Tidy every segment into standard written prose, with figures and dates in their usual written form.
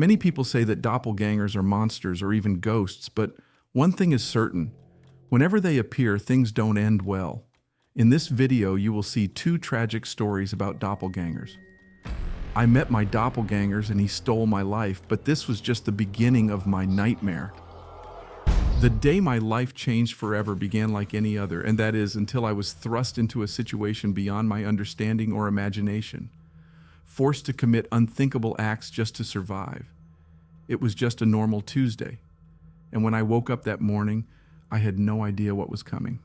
Many people say that doppelgangers are monsters or even ghosts, but one thing is certain. Whenever they appear, things don't end well. In this video, you will see two tragic stories about doppelgangers. I met my doppelgangers and he stole my life, but this was just the beginning of my nightmare. The day my life changed forever began like any other, and that is until I was thrust into a situation beyond my understanding or imagination, forced to commit unthinkable acts just to survive. It was just a normal Tuesday, and when I woke up that morning, I had no idea what was coming.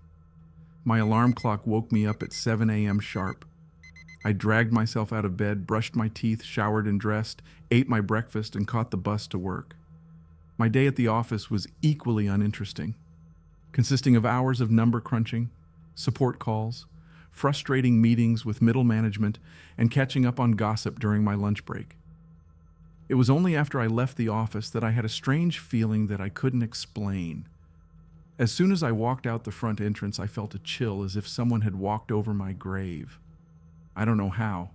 My alarm clock woke me up at 7 a.m. sharp. I dragged myself out of bed, brushed my teeth, showered and dressed, ate my breakfast, and caught the bus to work. My day at the office was equally uninteresting, consisting of hours of number crunching, support calls, frustrating meetings with middle management, and catching up on gossip during my lunch break. It was only after I left the office that I had a strange feeling that I couldn't explain. As soon as I walked out the front entrance, I felt a chill as if someone had walked over my grave. I don't know how,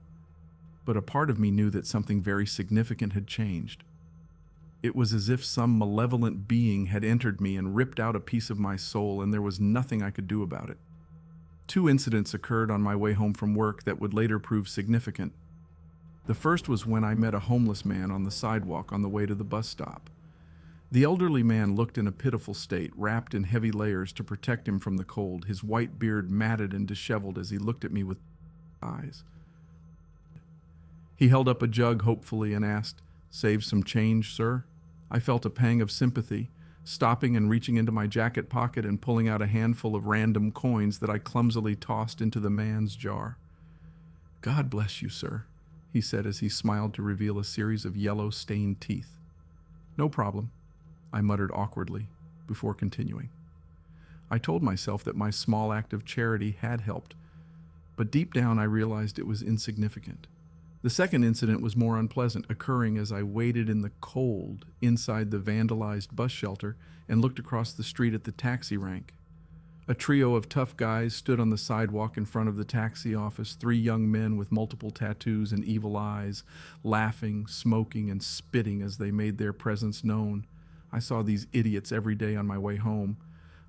but a part of me knew that something very significant had changed. It was as if some malevolent being had entered me and ripped out a piece of my soul, and there was nothing I could do about it. Two incidents occurred on my way home from work that would later prove significant. The first was when I met a homeless man on the sidewalk on the way to the bus stop. The elderly man looked in a pitiful state, wrapped in heavy layers to protect him from the cold, his white beard matted and disheveled as he looked at me with eyes. He held up a jug hopefully and asked, "Save some change, sir?" I felt a pang of sympathy, stopping and reaching into my jacket pocket and pulling out a handful of random coins that I clumsily tossed into the man's jar. "God bless you, sir," he said as he smiled to reveal a series of yellow stained teeth. "No problem," I muttered awkwardly before continuing. I told myself that my small act of charity had helped, but deep down I realized it was insignificant. The second incident was more unpleasant, occurring as I waited in the cold inside the vandalized bus shelter and looked across the street at the taxi rank. A trio of tough guys stood on the sidewalk in front of the taxi office, three young men with multiple tattoos and evil eyes, laughing, smoking, and spitting as they made their presence known. I saw these idiots every day on my way home.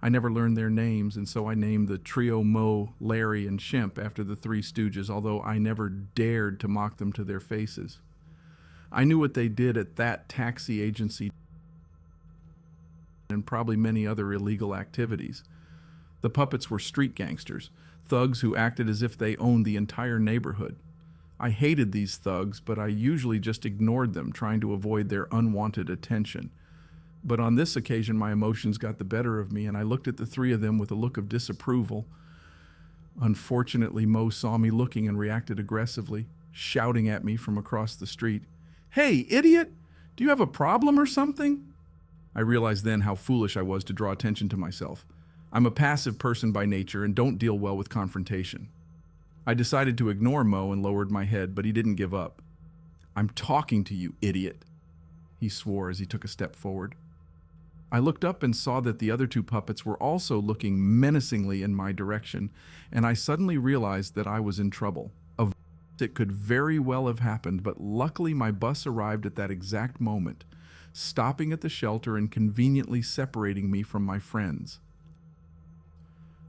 I never learned their names, and so I named the trio Mo, Larry, and Shemp after the Three Stooges, although I never dared to mock them to their faces. I knew what they did at that taxi agency and probably many other illegal activities. The puppets were street gangsters, thugs who acted as if they owned the entire neighborhood. I hated these thugs, but I usually just ignored them, trying to avoid their unwanted attention. But on this occasion, my emotions got the better of me, and I looked at the three of them with a look of disapproval. Unfortunately, Mo saw me looking and reacted aggressively, shouting at me from across the street, "Hey, idiot! Do you have a problem or something?" I realized then how foolish I was to draw attention to myself. I'm a passive person by nature and don't deal well with confrontation. I decided to ignore Mo and lowered my head, but he didn't give up. "I'm talking to you, idiot," he swore as he took a step forward. I looked up and saw that the other two puppets were also looking menacingly in my direction, and I suddenly realized that I was in trouble. It could very well have happened, but luckily my bus arrived at that exact moment, stopping at the shelter and conveniently separating me from my friends.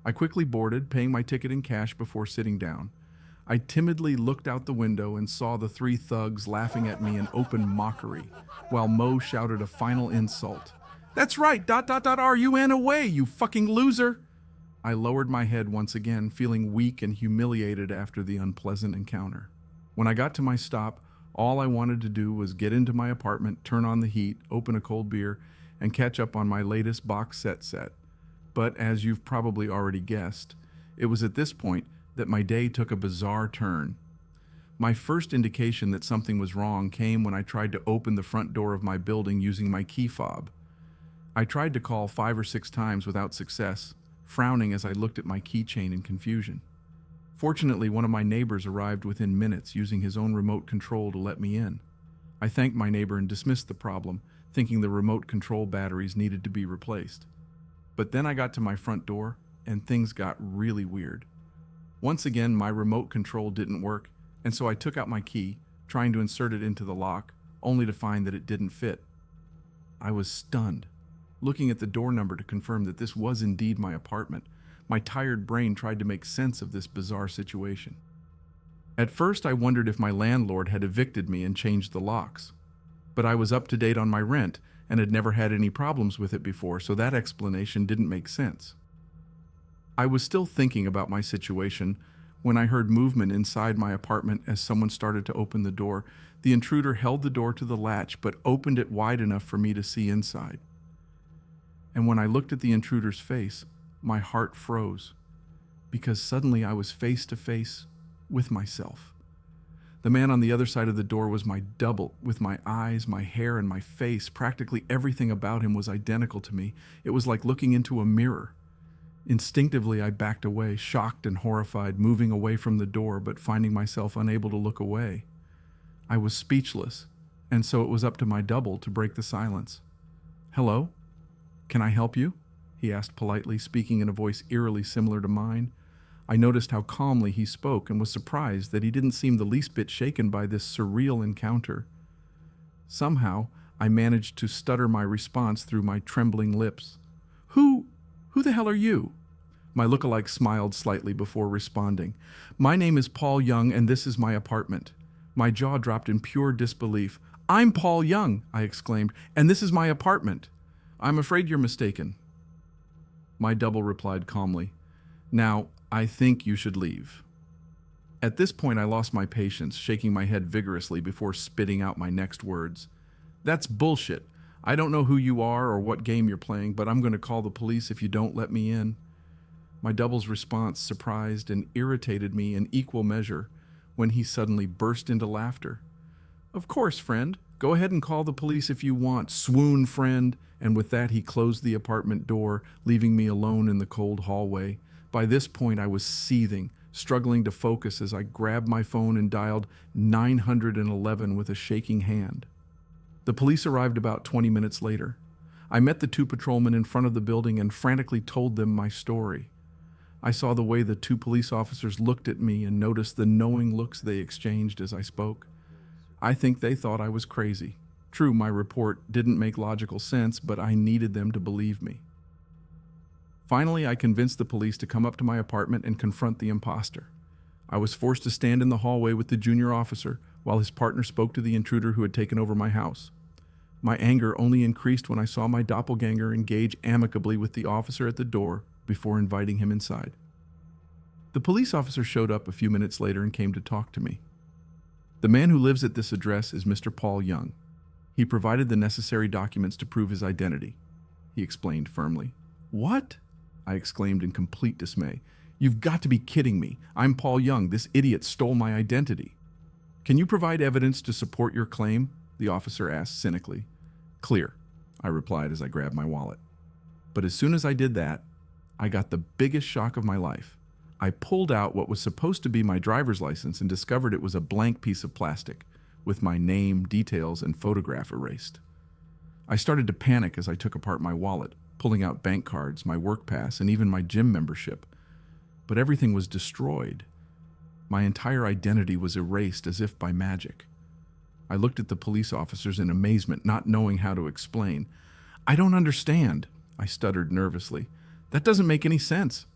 I quickly boarded, paying my ticket in cash before sitting down. I timidly looked out the window and saw the three thugs laughing at me in open mockery, while Mo shouted a final insult. "That's right, ... RUN away, you fucking loser!" I lowered my head once again, feeling weak and humiliated after the unpleasant encounter. When I got to my stop, all I wanted to do was get into my apartment, turn on the heat, open a cold beer, and catch up on my latest box set. But as you've probably already guessed, it was at this point that my day took a bizarre turn. My first indication that something was wrong came when I tried to open the front door of my building using my key fob. I tried to call 5 or 6 times without success, frowning as I looked at my keychain in confusion. Fortunately, one of my neighbors arrived within minutes using his own remote control to let me in. I thanked my neighbor and dismissed the problem, thinking the remote control batteries needed to be replaced. But then I got to my front door, and things got really weird. Once again, my remote control didn't work, and so I took out my key, trying to insert it into the lock, only to find that it didn't fit. I was stunned. Looking at the door number to confirm that this was indeed my apartment, my tired brain tried to make sense of this bizarre situation. At first, I wondered if my landlord had evicted me and changed the locks. But I was up to date on my rent and had never had any problems with it before, so that explanation didn't make sense. I was still thinking about my situation when I heard movement inside my apartment as someone started to open the door. The intruder held the door to the latch but opened it wide enough for me to see inside. And when I looked at the intruder's face, my heart froze, because suddenly I was face to face with myself. The man on the other side of the door was my double, with my eyes, my hair, and my face. Practically everything about him was identical to me. It was like looking into a mirror. Instinctively, I backed away, shocked and horrified, moving away from the door, but finding myself unable to look away. I was speechless, and so it was up to my double to break the silence. "Hello? Can I help you?" he asked politely, speaking in a voice eerily similar to mine. I noticed how calmly he spoke and was surprised that he didn't seem the least bit shaken by this surreal encounter. Somehow, I managed to stutter my response through my trembling lips. Who the hell are you?" My lookalike smiled slightly before responding. "My name is Paul Young, and this is my apartment." My jaw dropped in pure disbelief. "I'm Paul Young," I exclaimed, "and this is my apartment." "I'm afraid you're mistaken." My double replied calmly, "Now, I think you should leave." At this point, I lost my patience, shaking my head vigorously before spitting out my next words. "That's bullshit. I don't know who you are or what game you're playing, but I'm going to call the police if you don't let me in." My double's response surprised and irritated me in equal measure when he suddenly burst into laughter. "Of course, friend. Go ahead and call the police if you want. Swoon, friend." And with that, he closed the apartment door, leaving me alone in the cold hallway. By this point, I was seething, struggling to focus as I grabbed my phone and dialed 911 with a shaking hand. The police arrived about 20 minutes later. I met the two patrolmen in front of the building and frantically told them my story. I saw the way the two police officers looked at me and noticed the knowing looks they exchanged as I spoke. I think they thought I was crazy. True, my report didn't make logical sense, but I needed them to believe me. Finally, I convinced the police to come up to my apartment and confront the imposter. I was forced to stand in the hallway with the junior officer while his partner spoke to the intruder who had taken over my house. My anger only increased when I saw my doppelganger engage amicably with the officer at the door before inviting him inside. The police officer showed up a few minutes later and came to talk to me. "The man who lives at this address is Mr. Paul Young. He provided the necessary documents to prove his identity," he explained firmly. "What?" I exclaimed in complete dismay. "You've got to be kidding me. I'm Paul Young. This idiot stole my identity." "Can you provide evidence to support your claim?" the officer asked cynically. "Clear," I replied as I grabbed my wallet. But as soon as I did that, I got the biggest shock of my life. I pulled out what was supposed to be my driver's license and discovered it was a blank piece of plastic with my name, details, and photograph erased. I started to panic as I took apart my wallet, pulling out bank cards, my work pass, and even my gym membership. But everything was destroyed. My entire identity was erased as if by magic. I looked at the police officers in amazement, not knowing how to explain. "I don't understand," I stuttered nervously. "That doesn't make any sense."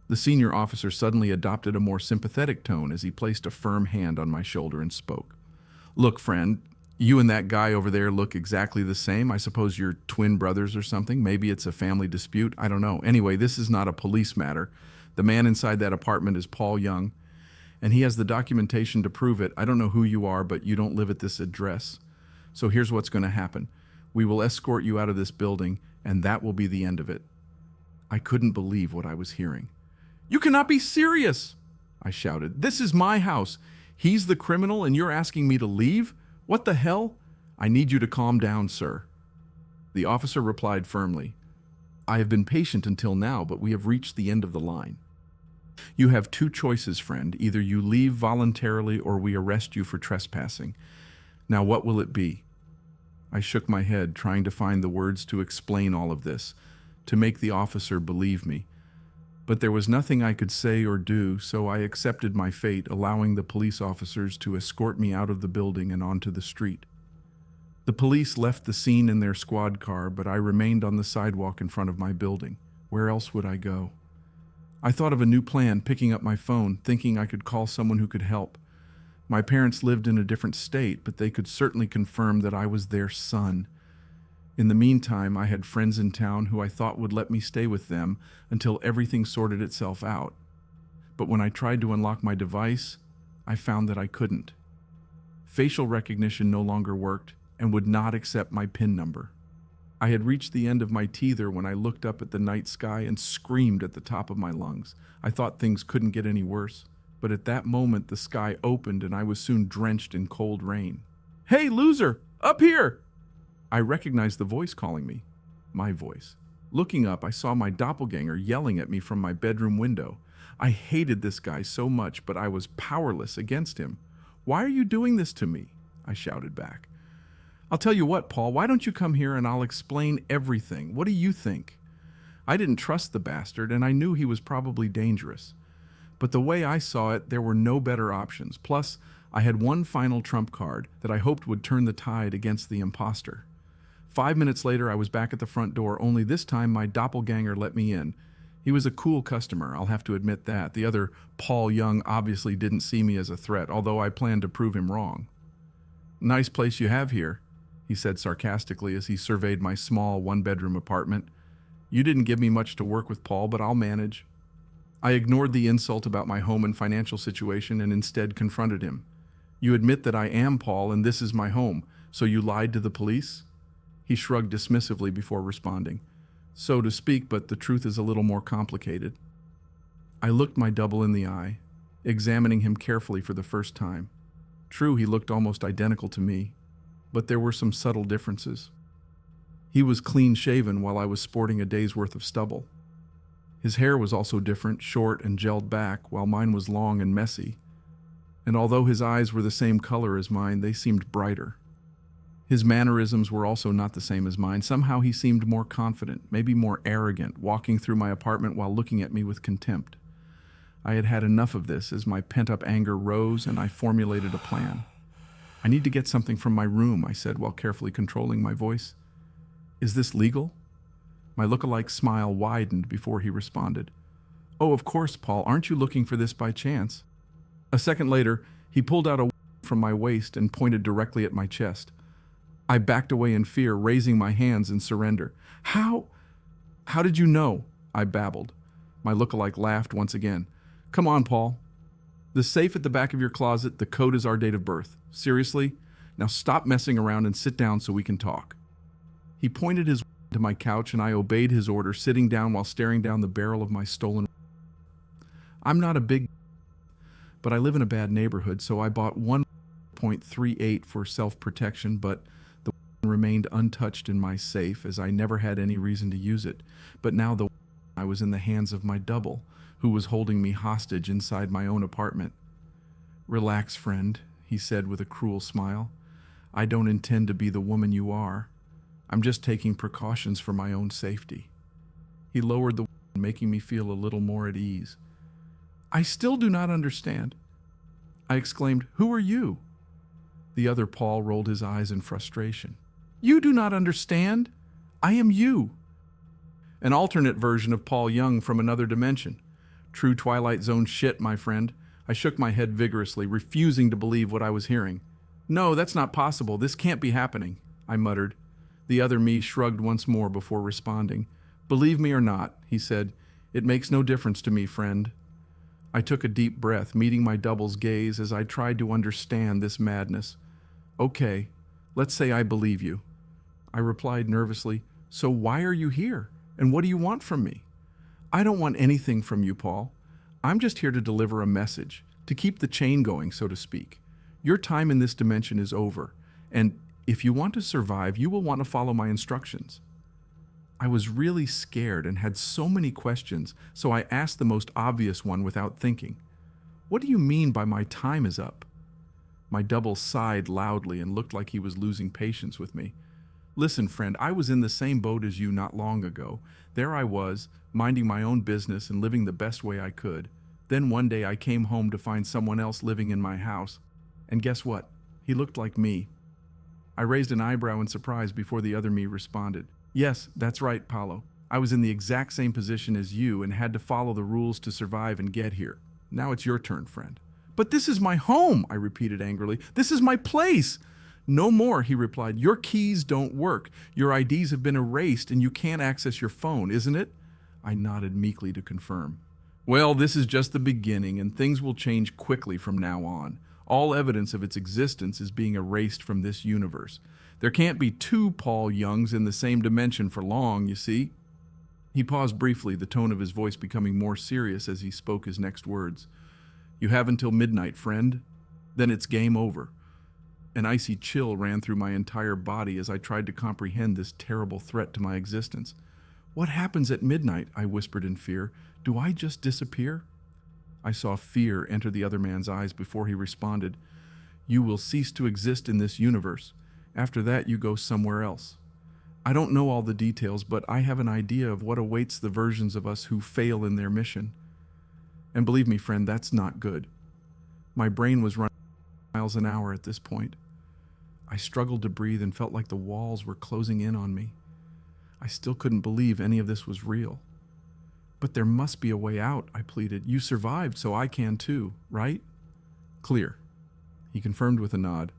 The senior officer suddenly adopted a more sympathetic tone as he placed a firm hand on my shoulder and spoke. "Look, friend, you and that guy over there look exactly the same. I suppose you're twin brothers or something. Maybe it's a family dispute. I don't know. Anyway, this is not a police matter. The man inside that apartment is Paul Young, and he has the documentation to prove it. I don't know who you are, but you don't live at this address. So here's what's going to happen. We will escort you out of this building, and that will be the end of it." I couldn't believe what I was hearing. "You cannot be serious!" I shouted. "This is my house. He's the criminal, and you're asking me to leave? What the hell?" "I need you to calm down, sir." The officer replied firmly. "I have been patient until now, but we have reached the end of the line. You have two choices, friend. Either you leave voluntarily or we arrest you for trespassing. Now, what will it be?" I shook my head, trying to find the words to explain all of this, to make the officer believe me. But there was nothing I could say or do, so I accepted my fate, allowing the police officers to escort me out of the building and onto the street. The police left the scene in their squad car, but I remained on the sidewalk in front of my building. Where else would I go? I thought of a new plan, picking up my phone, thinking I could call someone who could help. My parents lived in a different state, but they could certainly confirm that I was their son. In the meantime, I had friends in town who I thought would let me stay with them until everything sorted itself out. But when I tried to unlock my device, I found that I couldn't. Facial recognition no longer worked and would not accept my PIN number. I had reached the end of my teether when I looked up at the night sky and screamed at the top of my lungs. I thought things couldn't get any worse, but at that moment the sky opened and I was soon drenched in cold rain. "Hey, loser! Up here!" I recognized the voice calling me. My voice. Looking up, I saw my doppelganger yelling at me from my bedroom window. I hated this guy so much, but I was powerless against him. "Why are you doing this to me?" I shouted back. "I'll tell you what, Paul, why don't you come here and I'll explain everything. What do you think?" I didn't trust the bastard, and I knew he was probably dangerous. But the way I saw it, there were no better options. Plus, I had one final trump card that I hoped would turn the tide against the imposter. 5 minutes later, I was back at the front door, only this time my doppelganger let me in. He was a cool customer, I'll have to admit that. The other Paul Young obviously didn't see me as a threat, although I planned to prove him wrong. "Nice place you have here," he said sarcastically as he surveyed my small one-bedroom apartment. "You didn't give me much to work with, Paul, but I'll manage." I ignored the insult about my home and financial situation and instead confronted him. "You admit that I am Paul and this is my home, so you lied to the police?" He shrugged dismissively before responding. "So to speak, but the truth is a little more complicated." I looked my double in the eye, examining him carefully for the first time. True, he looked almost identical to me, but there were some subtle differences. He was clean-shaven while I was sporting a day's worth of stubble. His hair was also different, short and gelled back, while mine was long and messy. And although his eyes were the same color as mine, they seemed brighter. His mannerisms were also not the same as mine. Somehow he seemed more confident, maybe more arrogant, walking through my apartment while looking at me with contempt. I had had enough of this as my pent-up anger rose and I formulated a plan. "I need to get something from my room," I said while carefully controlling my voice. "Is this legal?" My look-alike smile widened before he responded. "Oh, of course, Paul. Aren't you looking for this by chance?" A second later, he pulled out a from my waist and pointed directly at my chest. I backed away in fear, raising my hands in surrender. How did you know?" I babbled. My look-alike laughed once again. "Come on, Paul. The safe at the back of your closet, the code is our date of birth. Seriously? Now stop messing around and sit down so we can talk." He pointed his to my couch and I obeyed his order, sitting down while staring down the barrel of my stolen. I'm not a big, but I live in a bad neighborhood, so I bought 1.38 for self-protection, but the remained untouched in my safe as I never had any reason to use it. But now I was in the hands of my double, who was holding me hostage inside my own apartment. "Relax, friend," he said with a cruel smile. "I don't intend to be the woman you are. I'm just taking precautions for my own safety." He lowered the making me feel a little more at ease. "I still do not understand." I exclaimed, "Who are you?" The other Paul rolled his eyes in frustration. "You do not understand? I am you." An alternate version of Paul Young from another dimension. True Twilight Zone shit, my friend. I shook my head vigorously, refusing to believe what I was hearing. "No, that's not possible. This can't be happening," I muttered. The other me shrugged once more before responding. "Believe me or not," he said, "it makes no difference to me, friend." I took a deep breath, meeting my double's gaze as I tried to understand this madness. "Okay, let's say I believe you," I replied nervously. "So why are you here? And what do you want from me?" "I don't want anything from you, Paul. I'm just here to deliver a message, to keep the chain going, so to speak. Your time in this dimension is over, and if you want to survive, you will want to follow my instructions." I was really scared and had so many questions, so I asked the most obvious one without thinking. "What do you mean by my time is up?" My double sighed loudly and looked like he was losing patience with me. "Listen, friend, I was in the same boat as you not long ago. There I was, minding my own business and living the best way I could. Then one day I came home to find someone else living in my house. And guess what? He looked like me. I raised an eyebrow in surprise before the other me responded. Yes, that's right, Paulo. I was in the exact same position as you and had to follow the rules to survive and get here. Now it's your turn, friend. But this is my home, I repeated angrily. This is my place. No more, he replied. Your keys don't work. Your IDs have been erased and you can't access your phone, isn't it? I nodded meekly to confirm. Well, this is just the beginning and things will change quickly from now on. All evidence of its existence is being erased from this universe. There can't be two Paul Youngs in the same dimension for long, you see. He paused briefly, the tone of his voice becoming more serious as he spoke his next words. You have until midnight, friend. Then it's game over. An icy chill ran through my entire body as I tried to comprehend this terrible threat to my existence. What happens at midnight? I whispered in fear. Do I just disappear? I saw fear enter the other man's eyes before he responded. You will cease to exist in this universe. After that, you go somewhere else. I don't know all the details, but I have an idea of what awaits the versions of us who fail in their mission. And believe me, friend, that's not good. My brain was running miles an hour at this point. I struggled to breathe and felt like the walls were closing in on me. I still couldn't believe any of this was real. But there must be a way out, I pleaded. You survived, so I can too, right? Clear. He confirmed with a nod.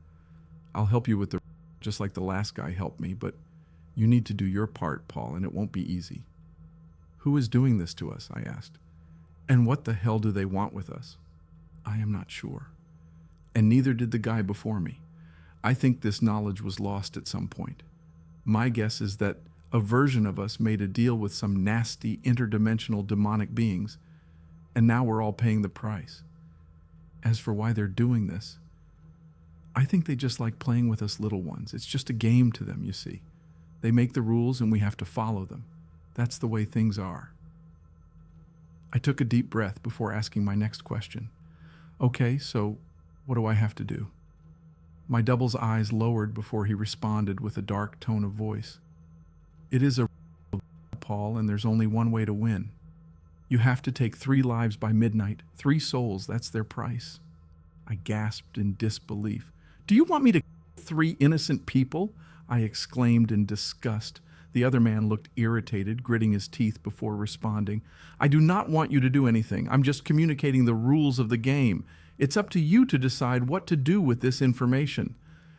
I'll help you with the just like the last guy helped me, but you need to do your part, Paul, and it won't be easy. Who is doing this to us? I asked. And what the hell do they want with us? I am not sure. And neither did the guy before me. I think this knowledge was lost at some point. My guess is that a version of us made a deal with some nasty interdimensional demonic beings, and now we're all paying the price. As for why they're doing this, I think they just like playing with us little ones. It's just a game to them, you see. They make the rules and we have to follow them. That's the way things are. I took a deep breath before asking my next question. Okay, so what do I have to do? My double's eyes lowered before he responded with a dark tone of voice. It is a Paul, and there's only one way to win. You have to take 3 lives by midnight. 3 souls, that's their price. I gasped in disbelief. Do you want me to kill 3 innocent people? I exclaimed in disgust. The other man looked irritated, gritting his teeth before responding. I do not want you to do anything. I'm just communicating the rules of the game. It's up to you to decide what to do with this information.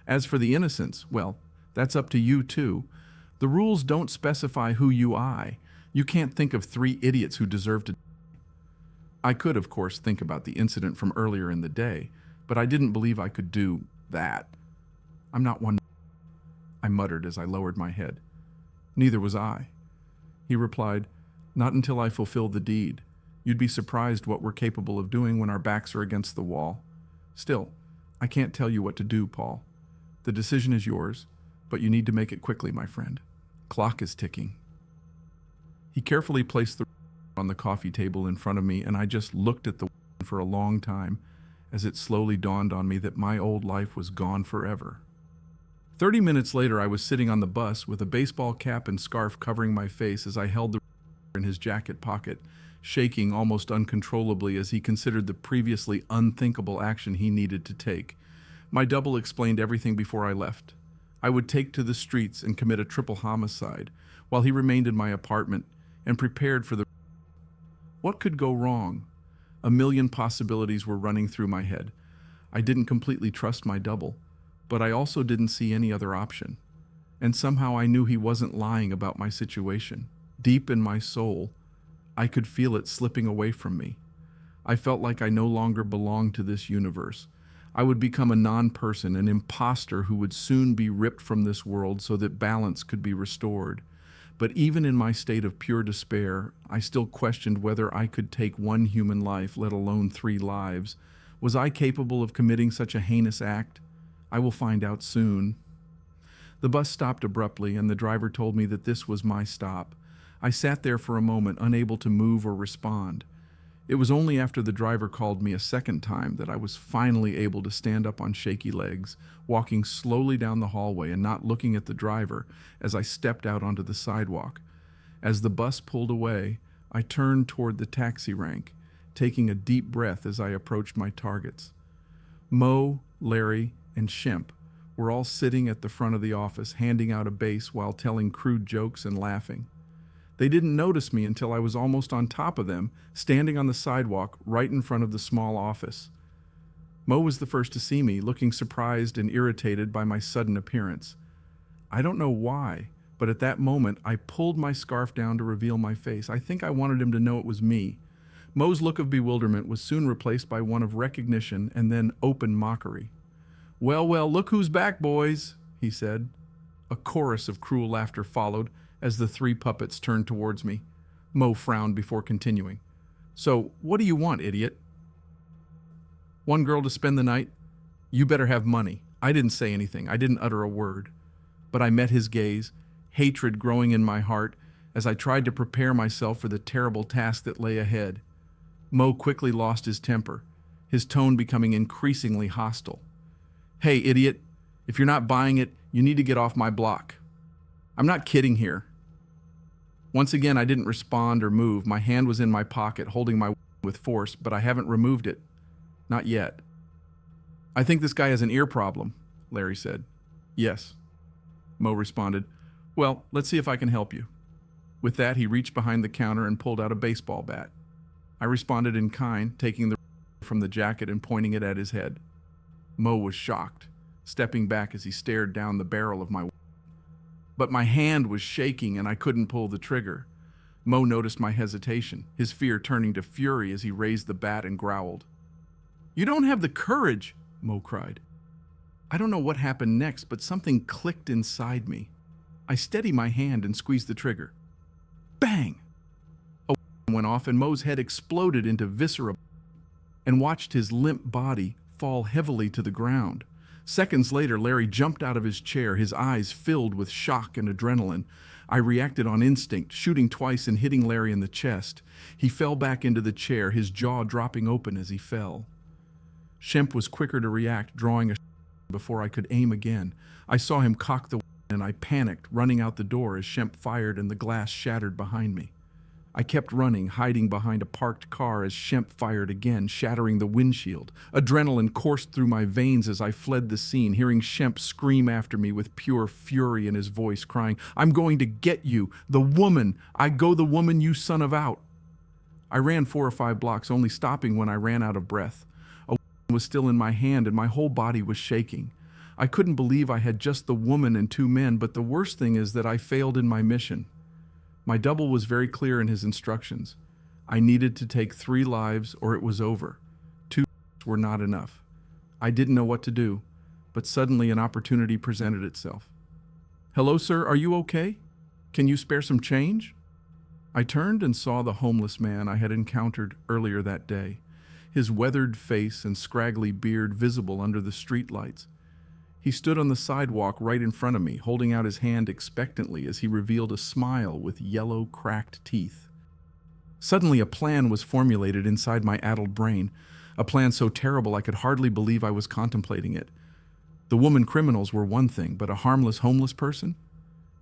As for the innocents, well, that's up to you too. The rules don't specify who you are. You can't think of 3 idiots who deserve to. I could, of course, think about the incident from earlier in the day, but I didn't believe I could do that. I'm not one, I muttered as I lowered my head. Neither was I. He replied, Not until I fulfill the deed. You'd be surprised what we're capable of doing when our backs are against the wall. Still, I can't tell you what to do, Paul. The decision is yours, but you need to make it quickly, my friend. Clock is ticking. He carefully placed the on the coffee table in front of me, and I just looked at the for a long time as it slowly dawned on me that my old life was gone forever. 30 minutes later, I was sitting on the bus with a baseball cap and scarf covering my face as I held the in his jacket pocket, shaking almost uncontrollably as he considered the previously unthinkable action he needed to take. My double explained everything before I left. I would take to the streets and commit a triple homicide, while he remained in my apartment and prepared for the. What could go wrong? A million possibilities were running through my head. I didn't completely trust my double, but I also didn't see any other option. And somehow I knew he wasn't lying about my situation. Deep in my soul, I could feel it slipping away from me. I felt like I no longer belonged to this universe. I would become a non-person, an imposter who would soon be ripped from this world so that balance could be restored. But even in my state of pure despair, I still questioned whether I could take 1 human life, let alone 3 lives. Was I capable of committing such a heinous act? I will find out soon. The bus stopped abruptly, and the driver told me that this was my stop. I sat there for a moment, unable to move or respond. It was only after the driver called me a second time that I was finally able to stand up on shaky legs, walking slowly down the hallway and not looking at the driver as I stepped out onto the sidewalk. As the bus pulled away, I turned toward the taxi rank, taking a deep breath as I approached my targets. Mo, Larry, and Shemp were all sitting at the front of the office, handing out a base while telling crude jokes and laughing. They didn't notice me until I was almost on top of them, standing on the sidewalk right in front of the small office. Mo was the first to see me, looking surprised and irritated by my sudden appearance. I don't know why, but at that moment I pulled my scarf down to reveal my face. I think I wanted him to know it was me. Mo's look of bewilderment was soon replaced by one of recognition and then open mockery. "Well, well, look who's back, boys," he said. A chorus of cruel laughter followed as the three puppets turned towards me. Mo frowned before continuing. "So, what do you want, idiot? One girl to spend the night? You better have money." I didn't say anything. I didn't utter a word. But I met his gaze, hatred growing in my heart as I tried to prepare myself for the terrible task that lay ahead. Mo quickly lost his temper, his tone becoming increasingly hostile. "Hey, idiot, if you're not buying it, you need to get off my block. I'm not kidding here." Once again, I didn't respond or move. My hand was in my pocket, holding my with force, but I haven't removed it. Not yet. "I think this guy has an ear problem," Larry said. "Yes," Mo responded. "Well, let's see if I can help you." With that, he reached behind the counter and pulled out a baseball bat. I responded in kind, taking the from the jacket and pointing it at his head. Mo was shocked, stepping back as he stared down the barrel of my. But my hand was shaking and I couldn't pull the trigger. Mo noticed my hesitation, his fear turning to fury as he raised the bat and growled. "You don't have the courage," Mo cried. I don't know what happened next, but something clicked inside me. I steadied my hand and squeezed the trigger. Bang! A went off and Mo's head exploded into viscera and watched his limp body fall heavily to the ground. Seconds later, Larry jumped out of his chair, his eyes filled with shock and adrenaline. I reacted on instinct, shooting twice and hitting Larry in the chest. He fell back into the chair, his jaw dropping open as he fell. Shemp was quicker to react, drawing a before I could aim again. I saw him cock the and I panicked, running out the door as Shemp fired and the glass shattered behind me. I kept running, hiding behind a parked car as Shemp fired again, shattering the windshield. Adrenaline coursed through my veins as I fled the scene, hearing Shemp scream after me with pure fury in his voice, crying, "I'm going to get you, the woman! I go the woman, you son of out!" I ran 4 or 5 blocks, only stopping when I ran out of breath. A was still in my hand and my whole body was shaking. I couldn't believe I had just the woman and 2 men, but the worst thing is that I failed in my mission. My double was very clear in his instructions. I needed to take 3 lives or it was over. 2 were not enough. I didn't know what to do, but suddenly an opportunity presented itself. "Hello, sir, are you okay? Can you spare some change?" I turned and saw the homeless man I had encountered earlier that day, his weathered face and scraggly beard visible under the street lights. He stood on the sidewalk right in front of me, holding out his hand expectantly as he revealed a smile with yellow, cracked teeth. Suddenly a plan was formulated inside my addled brain, a plan so terrible I could hardly believe I was contemplating it. The woman criminals were one thing, but a harmless homeless person?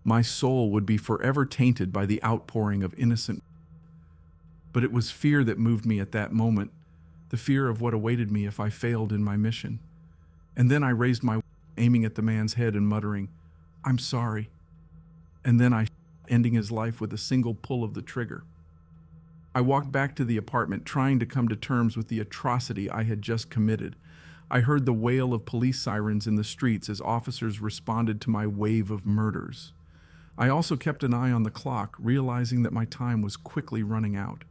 My soul would be forever tainted by the outpouring of innocent. But it was fear that moved me at that moment, the fear of what awaited me if I failed in my mission. And then I raised my aiming at the man's head and muttering, "I'm sorry." And then I ending his life with a single pull of the trigger. I walked back to the apartment, trying to come to terms with the atrocity I had just committed. I heard the wail of police sirens in the streets as officers responded to my wave of murders. I also kept an eye on the clock, realizing that my time was quickly running out.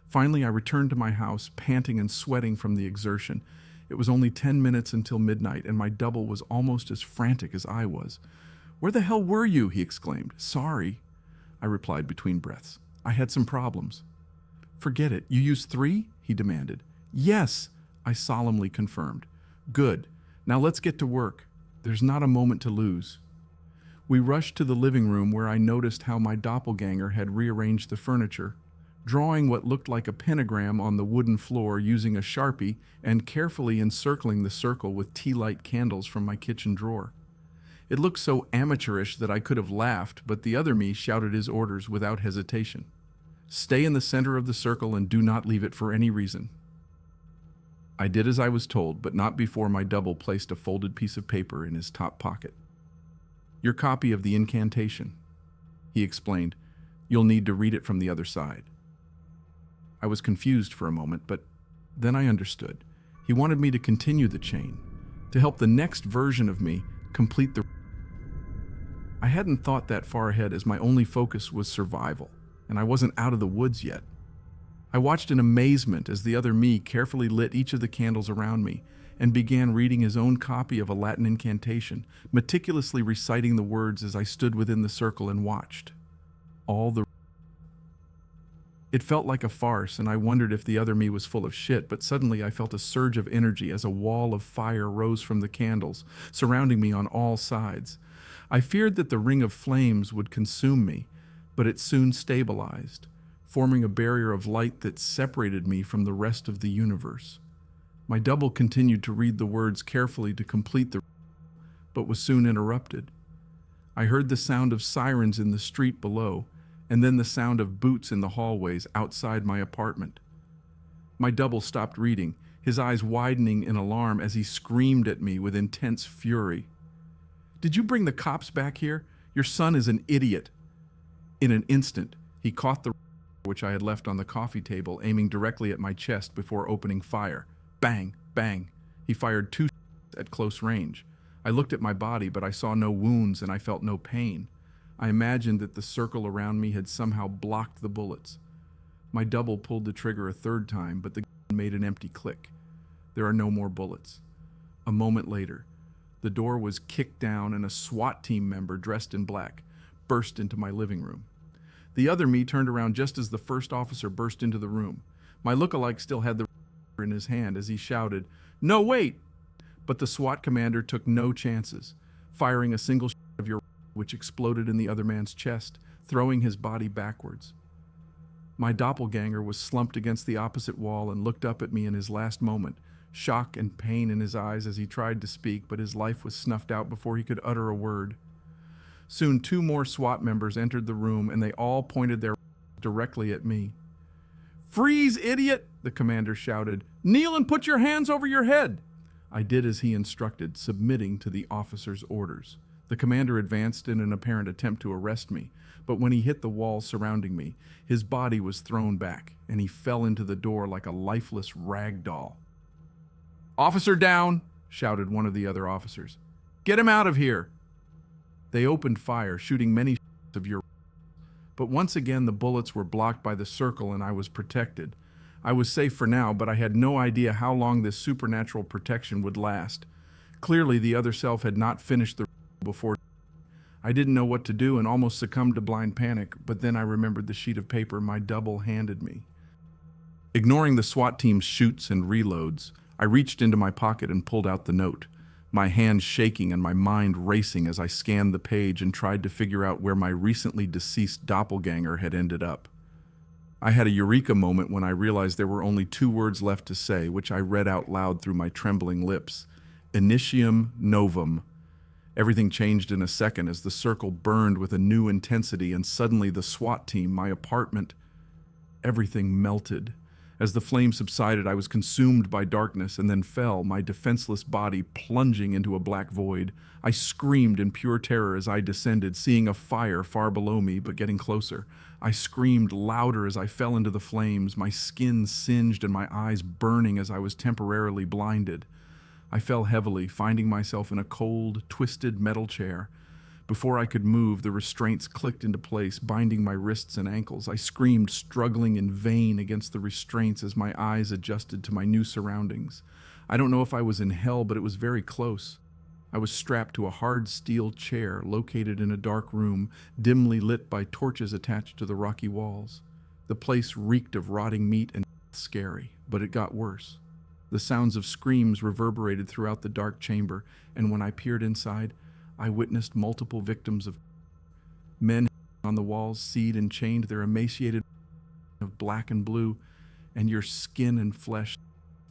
Finally, I returned to my house, panting and sweating from the exertion. It was only 10 minutes until midnight, and my double was almost as frantic as I was. "Where the hell were you?" he exclaimed. "Sorry," I replied between breaths. "I had some problems." "Forget it. You used 3?" he demanded. "Yes," I solemnly confirmed. "Good. Now let's get to work. There's not a moment to lose." We rushed to the living room where I noticed how my doppelganger had rearranged the furniture, drawing what looked like a pentagram on the wooden floor using a Sharpie and carefully encircling the circle with tea light candles from my kitchen drawer. It looked so amateurish that I could have laughed, but the other me shouted his orders without hesitation. "Stay in the center of the circle and do not leave it for any reason." I did as I was told, but not before my double placed a folded piece of paper in his top pocket. "Your copy of the incantation," he explained. "You'll need to read it from the other side." I was confused for a moment, but then I understood. He wanted me to continue the chain, to help the next version of me complete the... I hadn't thought that far ahead, as my only focus was survival, and I wasn't out of the woods yet. I watched in amazement as the other me carefully lit each of the candles around me and began reading his own copy of a Latin incantation, meticulously reciting the words as I stood within the circle and watched. It felt like a farce, and I wondered if the other me was full of shit, but suddenly I felt a surge of energy as a wall of fire rose from the candles, surrounding me on all sides. I feared that the ring of flames would consume me, but it soon stabilized, forming a barrier of light that separated me from the rest of the universe. My double continued to read the words carefully to complete the but was soon interrupted. I heard the sound of sirens in the street below, and then the sound of boots in the hallways outside my apartment. My double stopped reading, his eyes widening in alarm as he screamed at me with intense fury. "Did you bring the cops back here? Your son is an idiot." In an instant, he caught the which I had left on the coffee table, aiming directly at my chest before opening fire. Bang, bang. He fired 2 at close range. I looked at my body, but I saw no wounds and I felt no pain. I imagined that the circle around me had somehow blocked the bullets. My double pulled the trigger a 3rd time, but the gun made an empty click. There are no more bullets. A moment later, the door was kicked down and a SWAT team member dressed in black burst into my living room. The other me turned around just as the first officer burst into the room. My lookalike still had the in his hand as he shouted, "No, wait!" But the SWAT commander took no chances, firing a single shot of your which exploded in the other man's chest, throwing his body backwards. My doppelganger was slumped against the opposite wall and looked up at me in his last moment, shock and pain in his eyes as he tried to speak, but his life was snuffed out before he could utter a word. Soon 2 more SWAT members entered the room, and they all pointed their directly at me. "Freeze, idiot!" the commander shouted. "Kneel and put your hands over your head!" I did as he instructed, submitting to the officer's orders. The commander advanced in an apparent attempt to arrest me, but when he hit the wall surrounding me, his body was thrown back, and he fell into the door like a lifeless rag doll. "Officer down!" shouted one of the other officers. "Get him out of here!" They opened fire, shooting many shots of your... But once again the bullets were blocked by the circle and I was protected. I was safe for now, but I had no idea how long this supernatural protection would last. Clearly the other self had not finished the before. I didn't know what to do and almost succumbed to blind panic, but then I remembered the sheet of paper my double handed me. Ignoring the SWAT team's shoots and reloads, I reached into my pocket and pulled out the note, my hands shaking and my mind racing as I scanned the page and tried to figure out where my recently deceased doppelganger had ended up. I had a eureka moment when I realized there were only 2 words left to say, which I read out loud through my trembling lips. Initium novum. Everything changed in a second as the circle burned with a new intensity, and suddenly the SWAT team, my apartment, everything melted. As the flame subsided, I was consumed by darkness and then fell, my defenseless body plunging into a black void. I screamed in pure terror as I descended, seeing a fire far below me but getting closer. I screamed louder as I fell into the flames, my skin singed and my eyes burning as I was temporarily blinded. I fell heavily, finding myself in a cold, twisted metal chair. Before I could move, the restraints clicked into place, binding my wrists and ankles. I screamed, struggling in vain against the restraints as my eyes adjusted to my new surroundings. I don't know if I was in hell, but it was very close. I was strapped to a hard steel chair located in a dark room, dimly lit by torches attached to the rocky walls. The place reeked of rotting meat and scary, but it got worse. The sounds of screams reverberated throughout the dark chamber, and when I peered inside, I witnessed multiple victims of men on the walls, seared and chained, their emaciated of black and blue, and your skin and flesh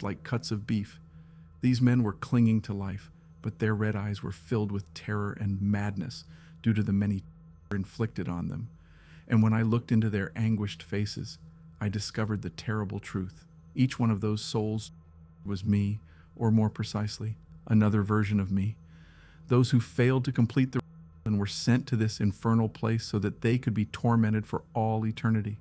like cuts of beef. These men were clinging to life, but their red eyes were filled with terror and madness due to the many inflicted on them. And when I looked into their anguished faces, I discovered the terrible truth. Each one of those souls was me, or more precisely, another version of me. Those who failed to complete the and were sent to this infernal place so that they could be tormented for all eternity.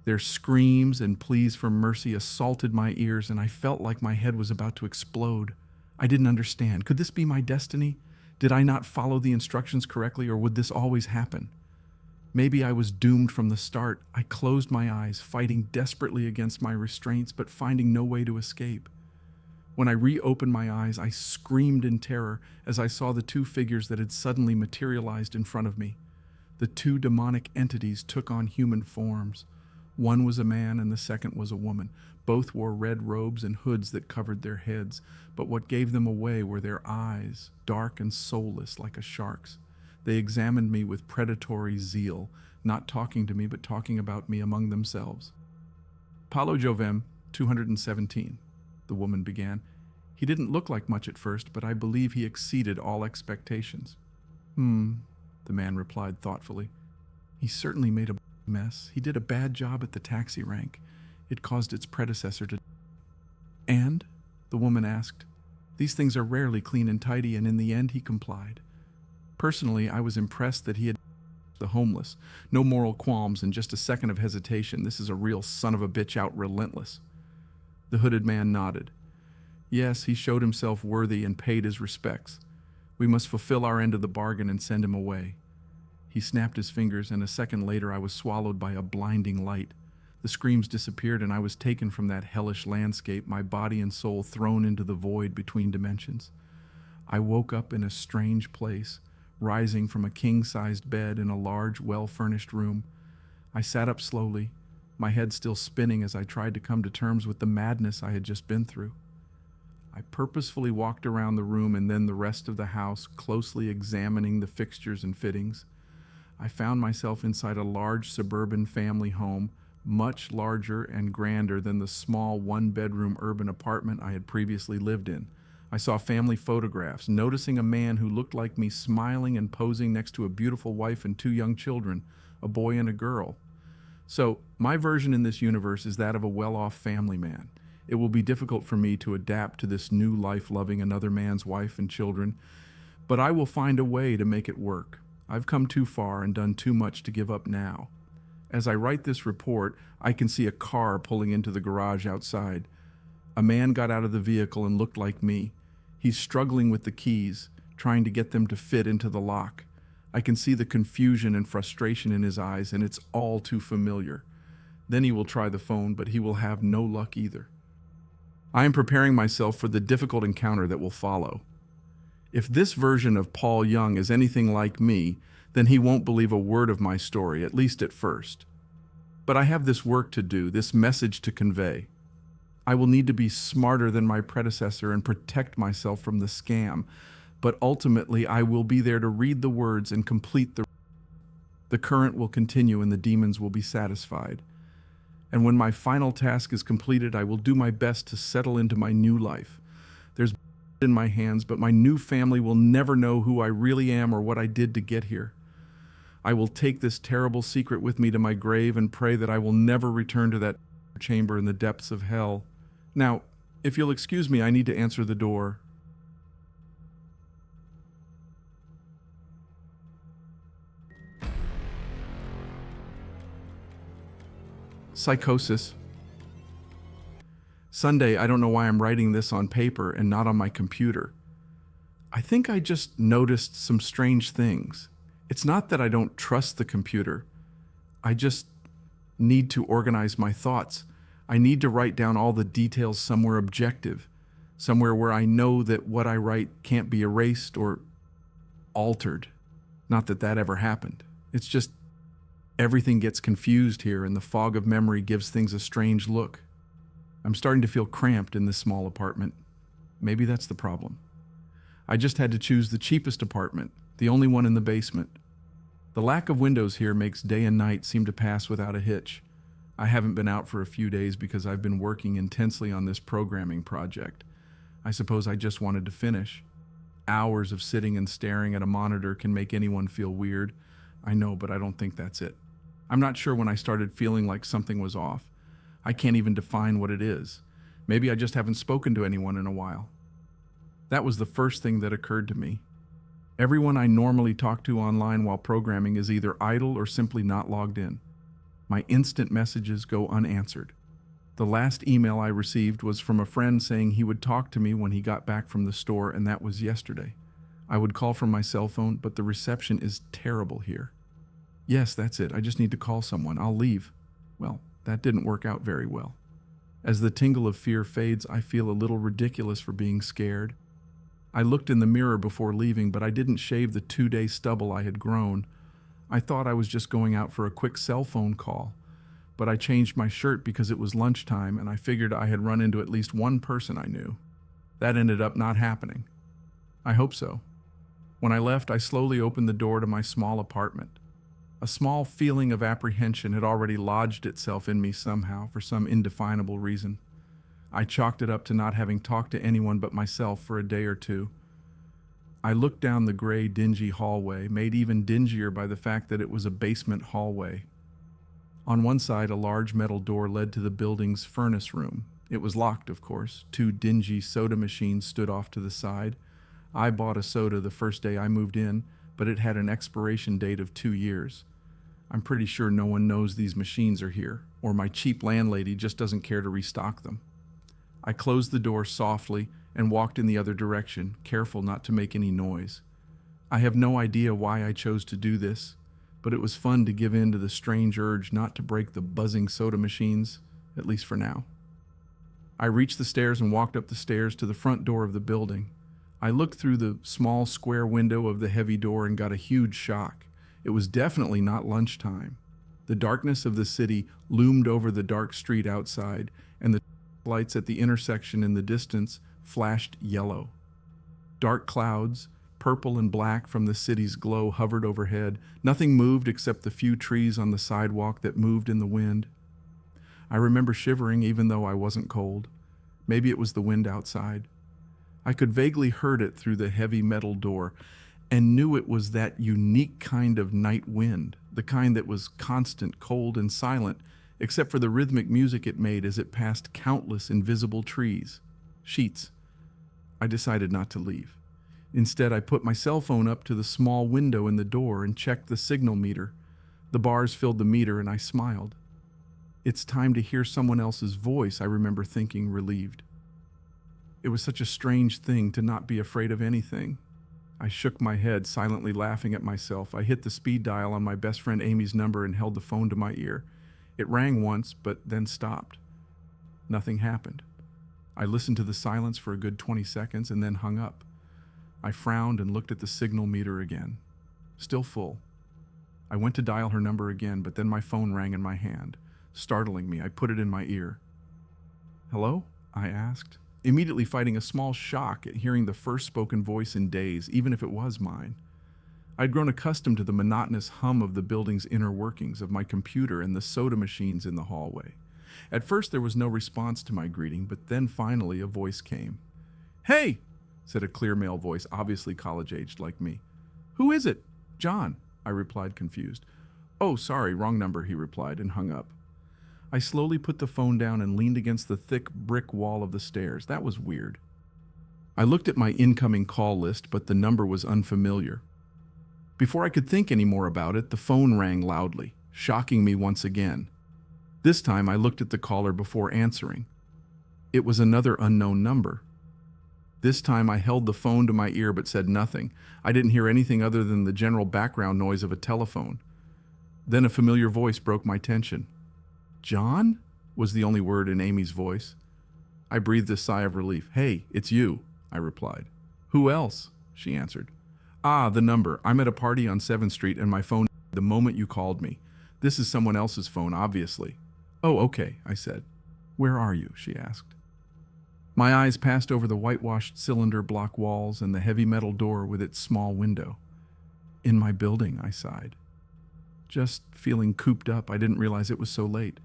Their screams and pleas for mercy assaulted my ears, and I felt like my head was about to explode. I didn't understand. Could this be my destiny? Did I not follow the instructions correctly, or would this always happen? Maybe I was doomed from the start. I closed my eyes, fighting desperately against my restraints, but finding no way to escape. When I reopened my eyes, I screamed in terror as I saw the two figures that had suddenly materialized in front of me. The two demonic entities took on human forms. One was a man and the second was a woman. Both wore red robes and hoods that covered their heads, but what gave them away were their eyes, dark and soulless like a shark's. They examined me with predatory zeal, not talking to me but talking about me among themselves. Paulo Jovem, 217. The woman began. He didn't look like much at first, but I believe he exceeded all expectations. The man replied thoughtfully. He certainly made a mess. He did a bad job at the taxi rank. It caused its predecessor to... And? The woman asked. These things are rarely clean and tidy, and in the end he complied. Personally, I was impressed that he had the homeless. No moral qualms and just a second of hesitation. This is a real son of a bitch out relentless. The hooded man nodded. Yes, he showed himself worthy and paid his respects. We must fulfill our end of the bargain and send him away. He snapped his fingers, and a second later I was swallowed by a blinding light. The screams disappeared, and I was taken from that hellish landscape, my body and soul thrown into the void between dimensions. I woke up in a strange place, rising from a king-sized bed in a large, well-furnished room. I sat up slowly, my head still spinning as I tried to come to terms with the madness I had just been through. I purposefully walked around the room and then the rest of the house, closely examining the fixtures and fittings. I found myself inside a large suburban family home, much larger and grander than the small one-bedroom urban apartment I had previously lived in. I saw family photographs, noticing a man who looked like me smiling and posing next to a beautiful wife and two young children, a boy and a girl. So, my version in this universe is that of a well-off family man. It will be difficult for me to adapt to this new life loving another man's wife and children, but I will find a way to make it work. I've come too far and done too much to give up now. As I write this report, I can see a car pulling into the garage outside. A man got out of the vehicle and looked like me. He's struggling with the keys, trying to get them to fit into the lock. I can see the confusion and frustration in his eyes, and it's all too familiar. Then he will try the phone, but he will have no luck either. I am preparing myself for the difficult encounter that will follow. If this version of Paul Young is anything like me, then he won't believe a word of my story, at least at first. But I have this work to do, this message to convey. I will need to be smarter than my predecessor and protect myself from the scam, but ultimately I will be there to read the words and complete the current will continue and the demons will be satisfied. And when my final task is completed, I will do my best to settle into my new life. There's in my hands, but my new family will never know who I really am or what I did to get here. I will take this terrible secret with me to my grave and pray that I will never return to that chamber in the depths of hell. Now, if you'll excuse me, I need to answer the door. Psychosis. Sunday, I don't know why I'm writing this on paper and not on my computer. I think I just noticed some strange things. It's not that I don't trust the computer. I just need to organize my thoughts. I need to write down all the details somewhere objective, somewhere where I know that what I write can't be erased or altered. Not that that ever happened. It's just everything gets confused here, and the fog of memory gives things a strange look. I'm starting to feel cramped in this small apartment. Maybe that's the problem. I just had to choose the cheapest apartment, the only one in the basement. The lack of windows here makes day and night seem to pass without a hitch. I haven't been out for a few days because I've been working intensely on this programming project. I suppose I just wanted to finish. Hours of sitting and staring at a monitor can make anyone feel weird. I know, but I don't think that's it. I'm not sure when I started feeling like something was off. I can't even define what it is. Maybe I just haven't spoken to anyone in a while. That was the first thing that occurred to me. Everyone I normally talk to online while programming is either idle or simply not logged in. My instant messages go unanswered. The last email I received was from a friend saying he would talk to me when he got back from the store, and that was yesterday. I would call from my cell phone, but the reception is terrible here. Yes, that's it. I just need to call someone. I'll leave. Well, that didn't work out very well. As the tingle of fear fades, I feel a little ridiculous for being scared. I looked in the mirror before leaving, but I didn't shave the 2-day stubble I had grown. I thought I was just going out for a quick cell phone call, but I changed my shirt because it was lunchtime and I figured I had run into at least one person I knew. That ended up not happening. I hope so. When I left, I slowly opened the door to my small apartment. A small feeling of apprehension had already lodged itself in me somehow for some indefinable reason. I chalked it up to not having talked to anyone but myself for a day or two. I looked down the gray, dingy hallway, made even dingier by the fact that it was a basement hallway. On one side, a large metal door led to the building's furnace room. It was locked, of course. 2 dingy soda machines stood off to the side. I bought a soda the first day I moved in, but it had an expiration date of 2 years. I'm pretty sure no one knows these machines are here, or my cheap landlady just doesn't care to restock them. I closed the door softly and walked in the other direction, careful not to make any noise. I have no idea why I chose to do this, but it was fun to give in to the strange urge not to break the buzzing soda machines, at least for now. I reached the stairs and walked up the stairs to the front door of the building. I looked through the small square window of the heavy door and got a huge shock. It was definitely not lunchtime. The darkness of the city loomed over the dark street outside, and the lights at the intersection in the distance flashed yellow. Dark clouds, purple and black from the city's glow, hovered overhead. Nothing moved except the few trees on the sidewalk that moved in the wind. I remember shivering even though I wasn't cold. Maybe it was the wind outside. I could vaguely heard it through the heavy metal door and knew it was that unique kind of night wind, the kind that was constant, cold, and silent, except for the rhythmic music it made as it passed countless invisible trees. Sheets. I decided not to leave. Instead, I put my cell phone up to the small window in the door and checked the signal meter. The bars filled the meter and I smiled. It's time to hear someone else's voice, I remember thinking, relieved. It was such a strange thing to not be afraid of anything. I shook my head, silently laughing at myself. I hit the speed dial on my best friend Amy's number and held the phone to my ear. It rang once, but then stopped. Nothing happened. I listened to the silence for a good 20 seconds and then hung up. I frowned and looked at the signal meter again. Still full. I went to dial her number again, but then my phone rang in my hand. Startling me, I put it in my ear. "Hello?" I asked, immediately fighting a small shock at hearing the first spoken voice in days, even if it was mine. I'd grown accustomed to the monotonous hum of the building's inner workings, of my computer and the soda machines in the hallway. At first there was no response to my greeting, but then finally a voice came. "Hey!" said a clear male voice, obviously college-aged like me. "Who is it?" "John," I replied, confused. "Oh, sorry, wrong number," he replied, and hung up. I slowly put the phone down and leaned against the thick brick wall of the stairs. That was weird. I looked at my incoming call list, but the number was unfamiliar. Before I could think any more about it, the phone rang loudly, shocking me once again. This time I looked at the caller before answering. It was another unknown number. This time I held the phone to my ear but said nothing. I didn't hear anything other than the general background noise of a telephone. Then a familiar voice broke my tension. "John?" was the only word in Amy's voice. I breathed a sigh of relief. "Hey, it's you," I replied. "Who else?" she answered. "Ah, the number. I'm at a party on 7th Street and my phone the moment you called me. This is someone else's phone, obviously." "Oh, okay," I said. "Where are you?" she asked. My eyes passed over the whitewashed cylinder block walls and the heavy metal door with its small window. "In my building," I sighed. Just feeling cooped up, I didn't realize it was so late.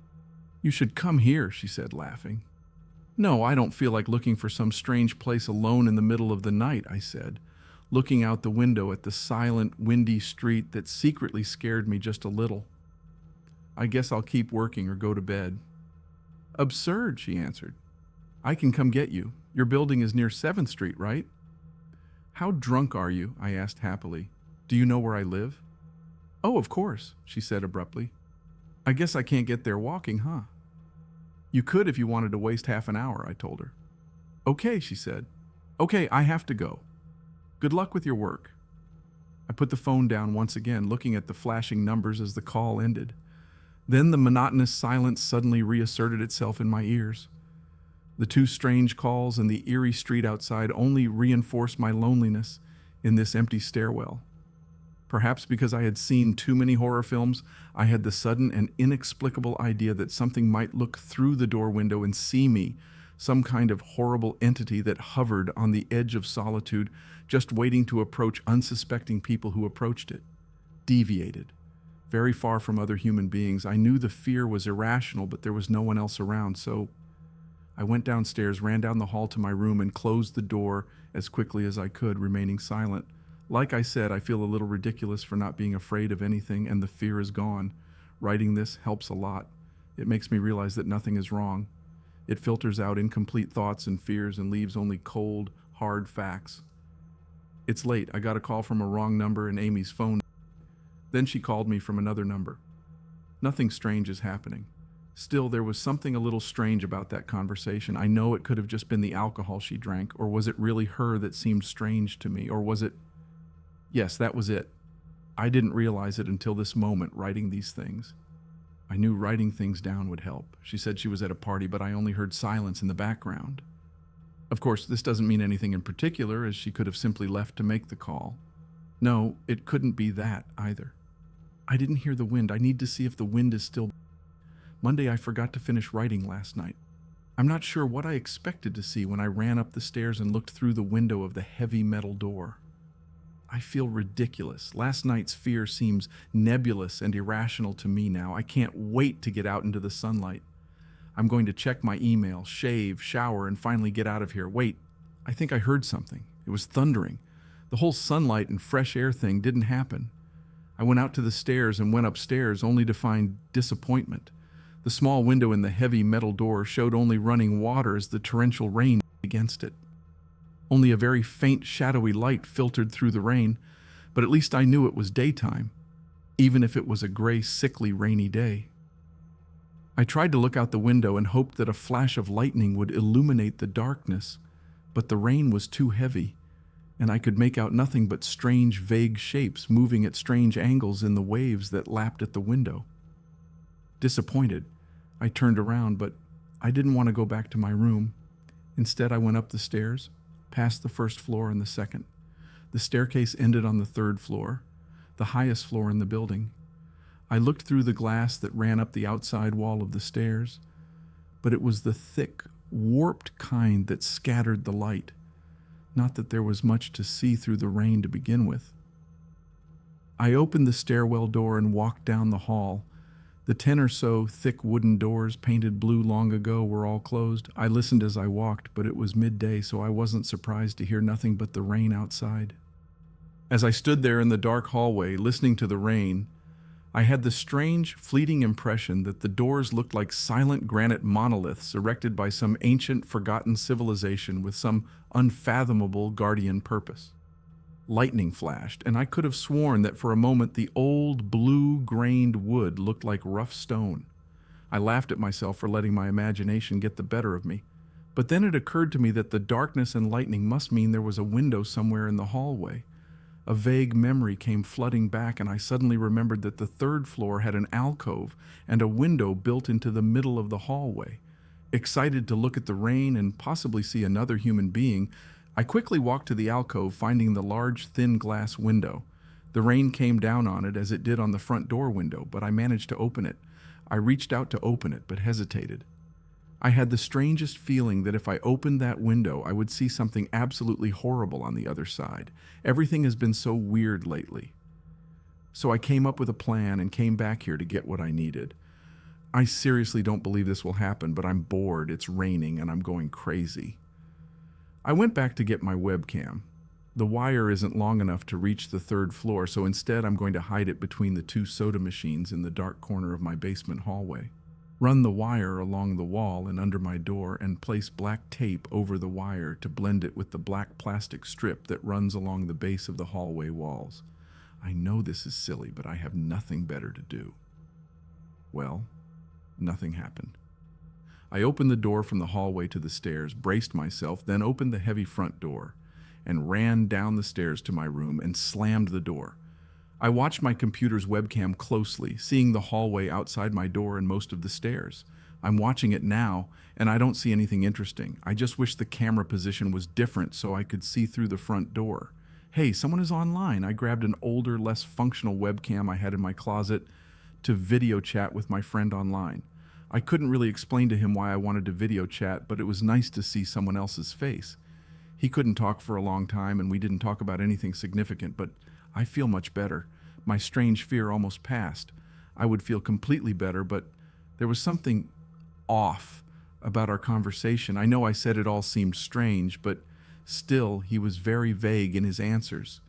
"You should come here," she said, laughing. "No, I don't feel like looking for some strange place alone in the middle of the night," I said, looking out the window at the silent, windy street that secretly scared me just a little. "I guess I'll keep working or go to bed." "Absurd," she answered. I can come get you. Your building is near 7th Street, right? How drunk are you? I asked happily. Do you know where I live? Oh, of course, she said abruptly. I guess I can't get there walking, huh? You could if you wanted to waste half an hour, I told her. Okay, she said. Okay, I have to go. Good luck with your work. I put the phone down once again, looking at the flashing numbers as the call ended. Then the monotonous silence suddenly reasserted itself in my ears. The two strange calls and the eerie street outside only reinforced my loneliness in this empty stairwell. Perhaps because I had seen too many horror films, I had the sudden and inexplicable idea that something might look through the door window and see me, some kind of horrible entity that hovered on the edge of solitude, just waiting to approach unsuspecting people who approached it. Deviated. Very far from other human beings. I knew the fear was irrational, but there was no one else around, so I went downstairs, ran down the hall to my room, and closed the door as quickly as I could, remaining silent. Like I said, I feel a little ridiculous for not being afraid of anything, and the fear is gone. Writing this helps a lot. It makes me realize that nothing is wrong. It filters out incomplete thoughts and fears and leaves only cold, hard facts. It's late. I got a call from a wrong number in Amy's phone. Then she called me from another number. Nothing strange is happening. Still, there was something a little strange about that conversation. I know it could have just been the alcohol she drank, or was it really her that seemed strange to me, or was it... Yes, that was it. I didn't realize it until this moment, writing these things. I knew writing things down would help. She said she was at a party, but I only heard silence in the background. Of course, this doesn't mean anything in particular, as she could have simply left to make the call. No, it couldn't be that either. I didn't hear the wind. I need to see if the wind is still... Monday, I forgot to finish writing last night. I'm not sure what I expected to see when I ran up the stairs and looked through the window of the heavy metal door. I feel ridiculous. Last night's fear seems nebulous and irrational to me now. I can't wait to get out into the sunlight. I'm going to check my email, shave, shower, and finally get out of here. Wait, I think I heard something. It was thundering. The whole sunlight and fresh air thing didn't happen. I went out to the stairs and went upstairs only to find disappointment. The small window in the heavy metal door showed only running water as the torrential rain beat against it. Only a very faint, shadowy light filtered through the rain, but at least I knew it was daytime, even if it was a gray, sickly, rainy day. I tried to look out the window and hoped that a flash of lightning would illuminate the darkness, but the rain was too heavy, and I could make out nothing but strange, vague shapes moving at strange angles in the waves that lapped at the window. Disappointed, I turned around, but I didn't want to go back to my room. Instead, I went up the stairs, past the first floor and the second. The staircase ended on the 3rd floor, the highest floor in the building. I looked through the glass that ran up the outside wall of the stairs, but it was the thick, warped kind that scattered the light. Not that there was much to see through the rain to begin with. I opened the stairwell door and walked down the hall. The 10 or so thick wooden doors, painted blue long ago, were all closed. I listened as I walked, but it was midday, so I wasn't surprised to hear nothing but the rain outside. As I stood there in the dark hallway, listening to the rain, I had the strange, fleeting impression that the doors looked like silent granite monoliths erected by some ancient, forgotten civilization with some unfathomable guardian purpose. Lightning flashed, and I could have sworn that for a moment the old, blue-grained wood looked like rough stone. I laughed at myself for letting my imagination get the better of me. But then it occurred to me that the darkness and lightning must mean there was a window somewhere in the hallway. A vague memory came flooding back, and I suddenly remembered that the 3rd floor had an alcove and a window built into the middle of the hallway. Excited to look at the rain and possibly see another human being, I quickly walked to the alcove, finding the large, thin glass window. The rain came down on it as it did on the front door window, but I managed to open it. I reached out to open it, but hesitated. I had the strangest feeling that if I opened that window, I would see something absolutely horrible on the other side. Everything has been so weird lately. So I came up with a plan and came back here to get what I needed. I seriously don't believe this will happen, but I'm bored, it's raining, and I'm going crazy. I went back to get my webcam. The wire isn't long enough to reach the 3rd floor, so instead I'm going to hide it between the 2 soda machines in the dark corner of my basement hallway. run the wire along the wall and under my door, and place black tape over the wire to blend it with the black plastic strip that runs along the base of the hallway walls. I know this is silly, but I have nothing better to do. Well, nothing happened. I opened the door from the hallway to the stairs, braced myself, then opened the heavy front door, and ran down the stairs to my room and slammed the door. I watched my computer's webcam closely, seeing the hallway outside my door and most of the stairs. I'm watching it now, and I don't see anything interesting. I just wish the camera position was different so I could see through the front door. Hey, someone is online. I grabbed an older, less functional webcam I had in my closet to video chat with my friend online. I couldn't really explain to him why I wanted to video chat, but it was nice to see someone else's face. He couldn't talk for a long time, and we didn't talk about anything significant, but I feel much better. My strange fear almost passed. I would feel completely better, but there was something off about our conversation. I know I said it all seemed strange, but still, he was very vague in his answers.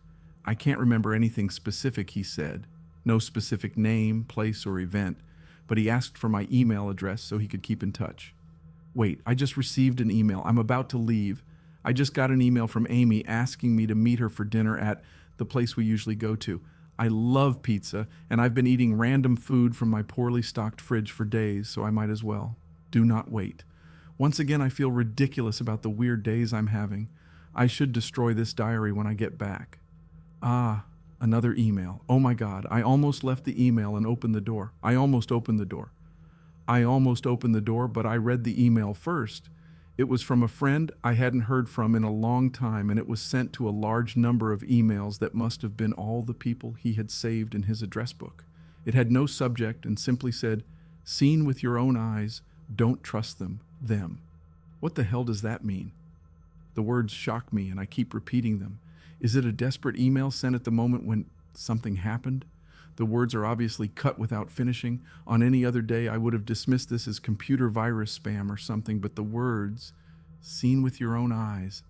I can't remember anything specific he said. No specific name, place, or event, but he asked for my email address so he could keep in touch. Wait, I just received an email. I'm about to leave. I just got an email from Amy asking me to meet her for dinner at the place we usually go to. I love pizza, and I've been eating random food from my poorly stocked fridge for days, so I might as well. Do not wait. Once again, I feel ridiculous about the weird days I'm having. I should destroy this diary when I get back. Ah, another email. Oh my God, I almost left the email and opened the door. I almost opened the door, but I read the email first. It was from a friend I hadn't heard from in a long time, and it was sent to a large number of emails that must have been all the people he had saved in his address book. It had no subject and simply said, "Seen with your own eyes, don't trust them, them." What the hell does that mean? The words shock me, and I keep repeating them. Is it a desperate email sent at the moment when something happened? The words are obviously cut without finishing. On any other day, I would have dismissed this as computer virus spam or something, but the words, "seen with your own eyes."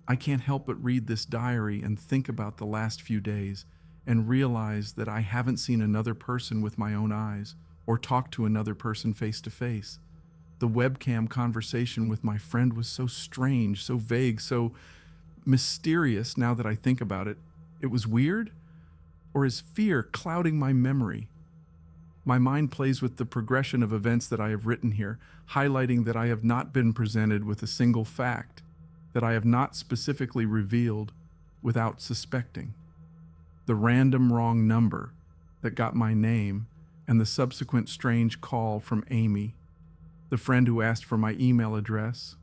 I can't help but read this diary and think about the last few days and realize that I haven't seen another person with my own eyes or talked to another person face to face. The webcam conversation with my friend was so strange, so vague, so mysterious now that I think about it. It was weird? Or is fear clouding my memory? My mind plays with the progression of events that I have written here, highlighting that I have not been presented with a single fact, that I have not specifically revealed without suspecting. The random wrong number that got my name and the subsequent strange call from Amy, the friend who asked for my email address.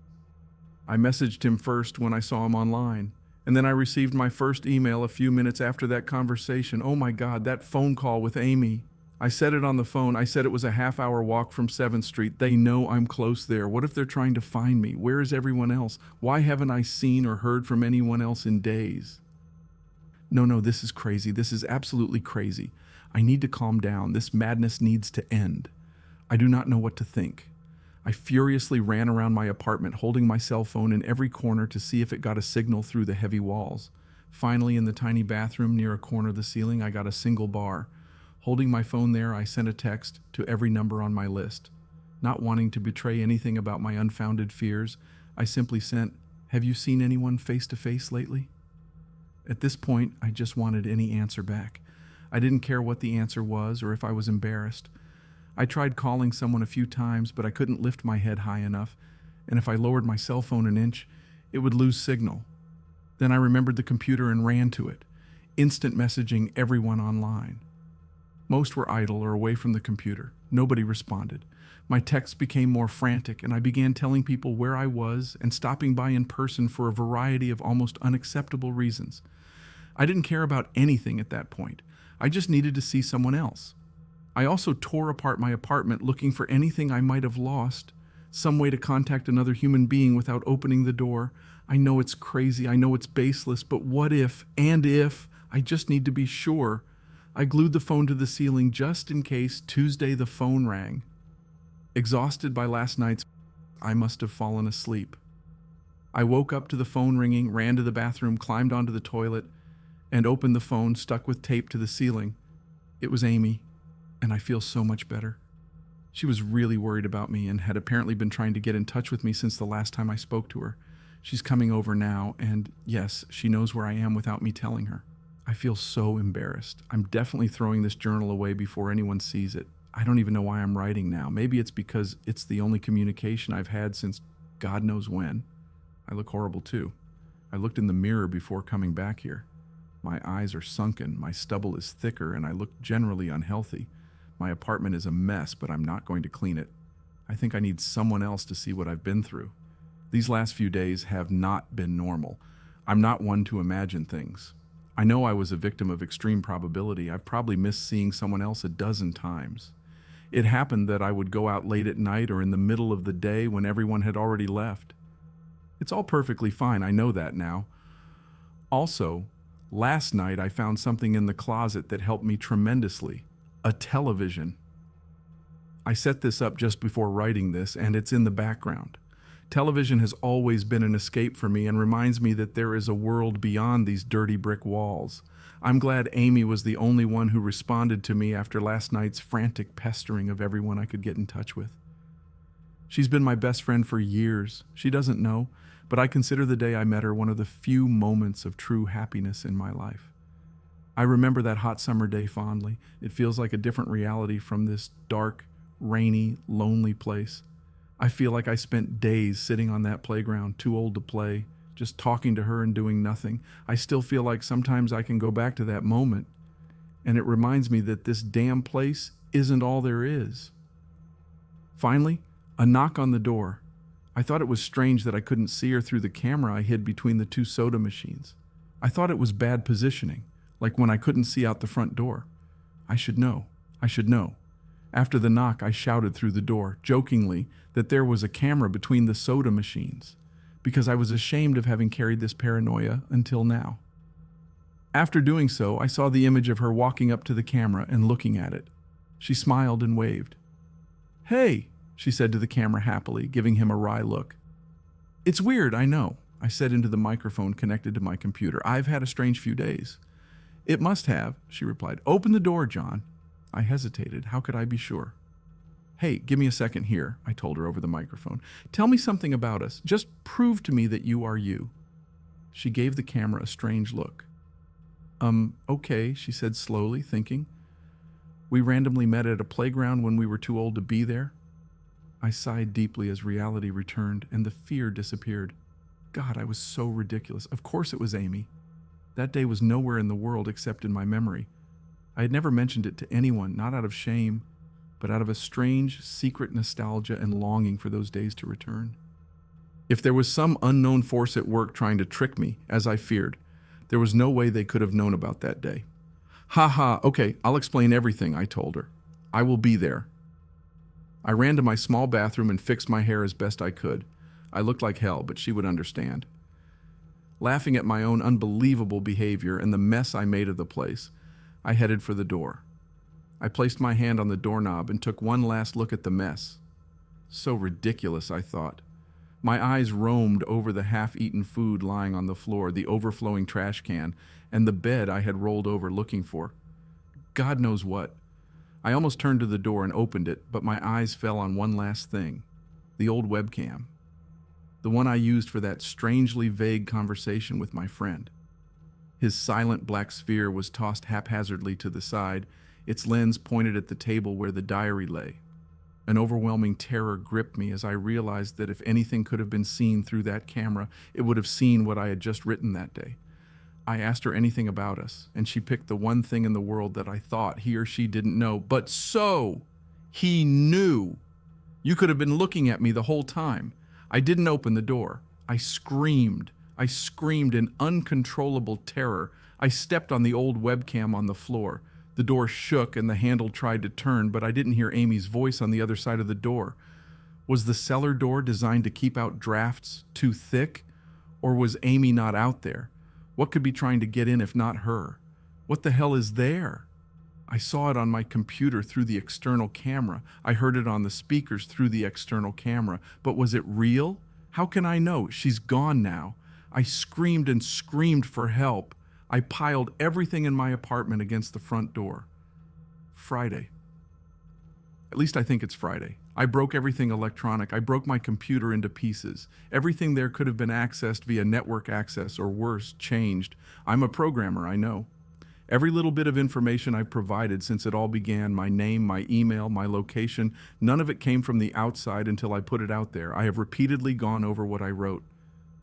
I messaged him first when I saw him online, and then I received my first email a few minutes after that conversation. Oh my God, that phone call with Amy. I said it on the phone. I said it was a half-hour walk from 7th Street. They know I'm close there. What if they're trying to find me? Where is everyone else? Why haven't I seen or heard from anyone else in days? No, this is crazy. This is absolutely crazy. I need to calm down. This madness needs to end. I do not know what to think. I furiously ran around my apartment, holding my cell phone in every corner to see if it got a signal through the heavy walls. Finally, in the tiny bathroom near a corner of the ceiling, I got a single bar. Holding my phone there, I sent a text to every number on my list. Not wanting to betray anything about my unfounded fears, I simply sent, "Have you seen anyone face to face lately?" At this point, I just wanted any answer back. I didn't care what the answer was or if I was embarrassed. I tried calling someone a few times, but I couldn't lift my head high enough, and if I lowered my cell phone an inch, it would lose signal. Then I remembered the computer and ran to it, instant messaging everyone online. Most were idle or away from the computer. Nobody responded. My texts became more frantic, and I began telling people where I was and stopping by in person for a variety of almost unacceptable reasons. I didn't care about anything at that point. I just needed to see someone else. I also tore apart my apartment looking for anything I might have lost, some way to contact another human being without opening the door. I know it's crazy, I know it's baseless, but what if, and if, I just need to be sure. I glued the phone to the ceiling just in case Tuesday the phone rang. Exhausted by last night's, I must have fallen asleep. I woke up to the phone ringing, ran to the bathroom, climbed onto the toilet, and opened the phone stuck with tape to the ceiling. It was Amy, and I feel so much better. She was really worried about me and had apparently been trying to get in touch with me since the last time I spoke to her. She's coming over now, and yes, she knows where I am without me telling her. I feel so embarrassed. I'm definitely throwing this journal away before anyone sees it. I don't even know why I'm writing now. Maybe it's because it's the only communication I've had since God knows when. I look horrible too. I looked in the mirror before coming back here. My eyes are sunken, my stubble is thicker, and I look generally unhealthy. My apartment is a mess, but I'm not going to clean it. I think I need someone else to see what I've been through. These last few days have not been normal. I'm not one to imagine things. I know I was a victim of extreme probability. I've probably missed seeing someone else a dozen times. It happened that I would go out late at night or in the middle of the day when everyone had already left. It's all perfectly fine, I know that now. Also, last night I found something in the closet that helped me tremendously. A television. I set this up just before writing this, and it's in the background. Television has always been an escape for me and reminds me that there is a world beyond these dirty brick walls. I'm glad Amy was the only one who responded to me after last night's frantic pestering of everyone I could get in touch with. She's been my best friend for years. She doesn't know, but I consider the day I met her one of the few moments of true happiness in my life. I remember that hot summer day fondly. It feels like a different reality from this dark, rainy, lonely place. I feel like I spent days sitting on that playground, too old to play, just talking to her and doing nothing. I still feel like sometimes I can go back to that moment, and it reminds me that this damn place isn't all there is. Finally, a knock on the door. I thought it was strange that I couldn't see her through the camera I hid between the two soda machines. I thought it was bad positioning, like when I couldn't see out the front door. I should know. After the knock, I shouted through the door, jokingly, that there was a camera between the soda machines, because I was ashamed of having carried this paranoia until now. After doing so, I saw the image of her walking up to the camera and looking at it. She smiled and waved. "Hey," she said to the camera happily, giving him a wry look. "It's weird, I know," I said into the microphone connected to my computer. "I've had a strange few days." "It must have," she replied. "Open the door, John." I hesitated. How could I be sure? "Hey, give me a second here," I told her over the microphone. "Tell me something about us. Just prove to me that you are you." She gave the camera a strange look. Okay," she said slowly, thinking. "We randomly met at a playground when we were too old to be there." I sighed deeply as reality returned and the fear disappeared. God, I was so ridiculous. Of course it was Amy. That day was nowhere in the world except in my memory. I had never mentioned it to anyone, not out of shame, but out of a strange, secret nostalgia and longing for those days to return. If there was some unknown force at work trying to trick me, as I feared, there was no way they could have known about that day. Okay, I'll explain everything," I told her. "I will be there." I ran to my small bathroom and fixed my hair as best I could. I looked like hell, but she would understand. Laughing at my own unbelievable behavior and the mess I made of the place, I headed for the door. I placed my hand on the doorknob and took one last look at the mess. So ridiculous, I thought. My eyes roamed over the half-eaten food lying on the floor, the overflowing trash can, and the bed I had rolled over looking for. God knows what. I almost turned to the door and opened it, but my eyes fell on one last thing. The old webcam. The one I used for that strangely vague conversation with my friend. His silent black sphere was tossed haphazardly to the side, its lens pointed at the table where the diary lay. An overwhelming terror gripped me as I realized that if anything could have been seen through that camera, it would have seen what I had just written that day. I asked her anything about us, and she picked the one thing in the world that I thought he or she didn't know. But so, he knew. You could have been looking at me the whole time. I didn't open the door. I screamed. I screamed in uncontrollable terror. I stepped on the old webcam on the floor. The door shook and the handle tried to turn, but I didn't hear Amy's voice on the other side of the door. Was the cellar door designed to keep out drafts too thick? Or was Amy not out there? What could be trying to get in if not her? What the hell is there? I saw it on my computer through the external camera. I heard it on the speakers through the external camera. But was it real? How can I know? She's gone now. I screamed and screamed for help. I piled everything in my apartment against the front door. Friday. At least I think it's Friday. I broke everything electronic. I broke my computer into pieces. Everything there could have been accessed via network access or worse, changed. I'm a programmer, I know. Every little bit of information I've provided since it all began, my name, my email, my location, none of it came from the outside until I put it out there. I have repeatedly gone over what I wrote.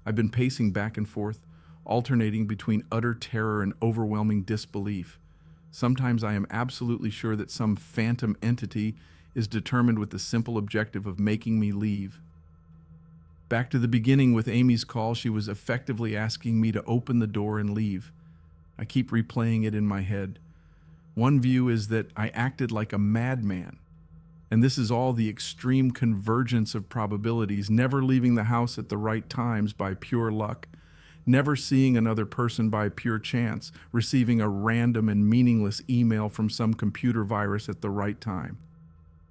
I've been pacing back and forth, alternating between utter terror and overwhelming disbelief. Sometimes I am absolutely sure that some phantom entity is determined with the simple objective of making me leave. Back to the beginning with Amy's call, she was effectively asking me to open the door and leave. I keep replaying it in my head. One view is that I acted like a madman, and this is all the extreme convergence of probabilities, never leaving the house at the right times by pure luck, never seeing another person by pure chance, receiving a random and meaningless email from some computer virus at the right time.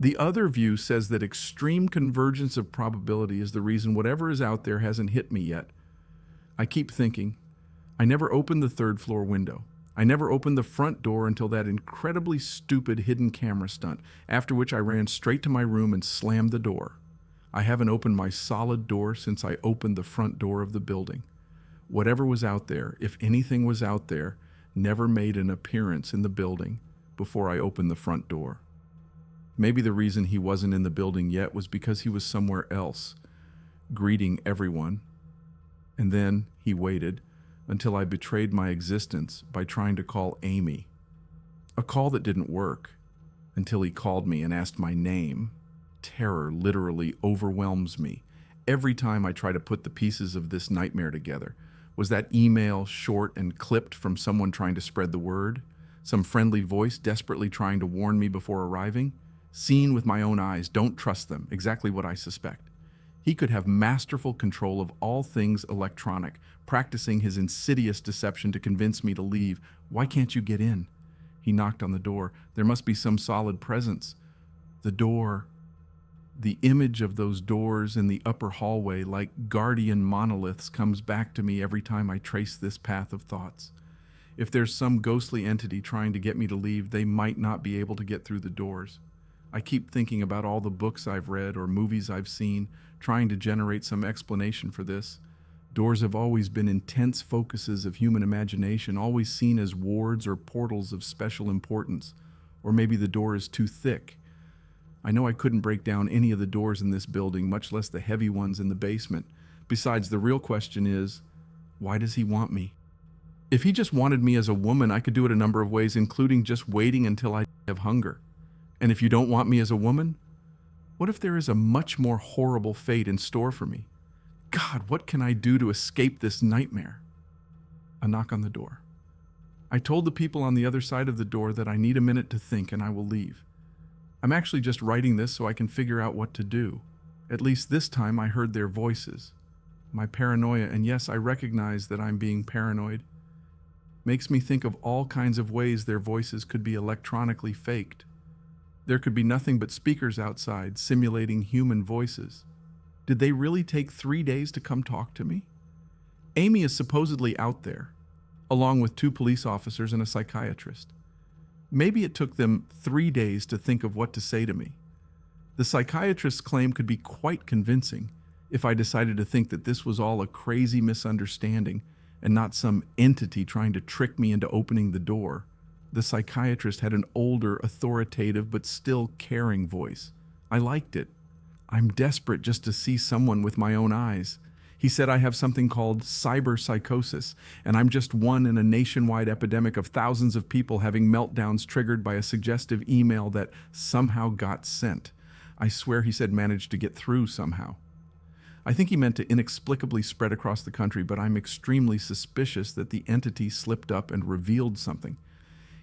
The other view says that extreme convergence of probability is the reason whatever is out there hasn't hit me yet. I keep thinking, I never opened the third floor window. I never opened the front door until that incredibly stupid hidden camera stunt, after which I ran straight to my room and slammed the door. I haven't opened my solid door since I opened the front door of the building. Whatever was out there, if anything was out there, never made an appearance in the building before I opened the front door. Maybe the reason he wasn't in the building yet was because he was somewhere else, greeting everyone. And then he waited until I betrayed my existence by trying to call Amy. A call that didn't work until he called me and asked my name. Terror literally overwhelms me every time I try to put the pieces of this nightmare together. Was that email short and clipped from someone trying to spread the word? Some friendly voice desperately trying to warn me before arriving? Seen with my own eyes, don't trust them, exactly what I suspect. He could have masterful control of all things electronic, practicing his insidious deception to convince me to leave. Why can't you get in? He knocked on the door. There must be some solid presence. The door. The image of those doors in the upper hallway, like guardian monoliths, comes back to me every time I trace this path of thoughts. If there's some ghostly entity trying to get me to leave, they might not be able to get through the doors. I keep thinking about all the books I've read or movies I've seen, trying to generate some explanation for this. Doors have always been intense focuses of human imagination, always seen as wards or portals of special importance. Or maybe the door is too thick. I know I couldn't break down any of the doors in this building, much less the heavy ones in the basement. Besides, the real question is, why does he want me? If he just wanted me as a woman, I could do it a number of ways, including just waiting until I have hunger. And if you don't want me as a woman, what if there is a much more horrible fate in store for me? God, what can I do to escape this nightmare? A knock on the door. I told the people on the other side of the door that I need a minute to think and I will leave. I'm actually just writing this so I can figure out what to do. At least this time I heard their voices. My paranoia, and yes, I recognize that I'm being paranoid, makes me think of all kinds of ways their voices could be electronically faked. There could be nothing but speakers outside simulating human voices. Did they really take 3 days to come talk to me? Amy is supposedly out there, along with 2 police officers and a psychiatrist. Maybe it took them 3 days to think of what to say to me. The psychiatrist's claim could be quite convincing if I decided to think that this was all a crazy misunderstanding and not some entity trying to trick me into opening the door. The psychiatrist had an older, authoritative, but still caring voice. I liked it. I'm desperate just to see someone with my own eyes. He said I have something called cyberpsychosis, and I'm just one in a nationwide epidemic of thousands of people having meltdowns triggered by a suggestive email that somehow got sent. I swear he said managed to get through somehow. I think he meant to inexplicably spread across the country, but I'm extremely suspicious that the entity slipped up and revealed something.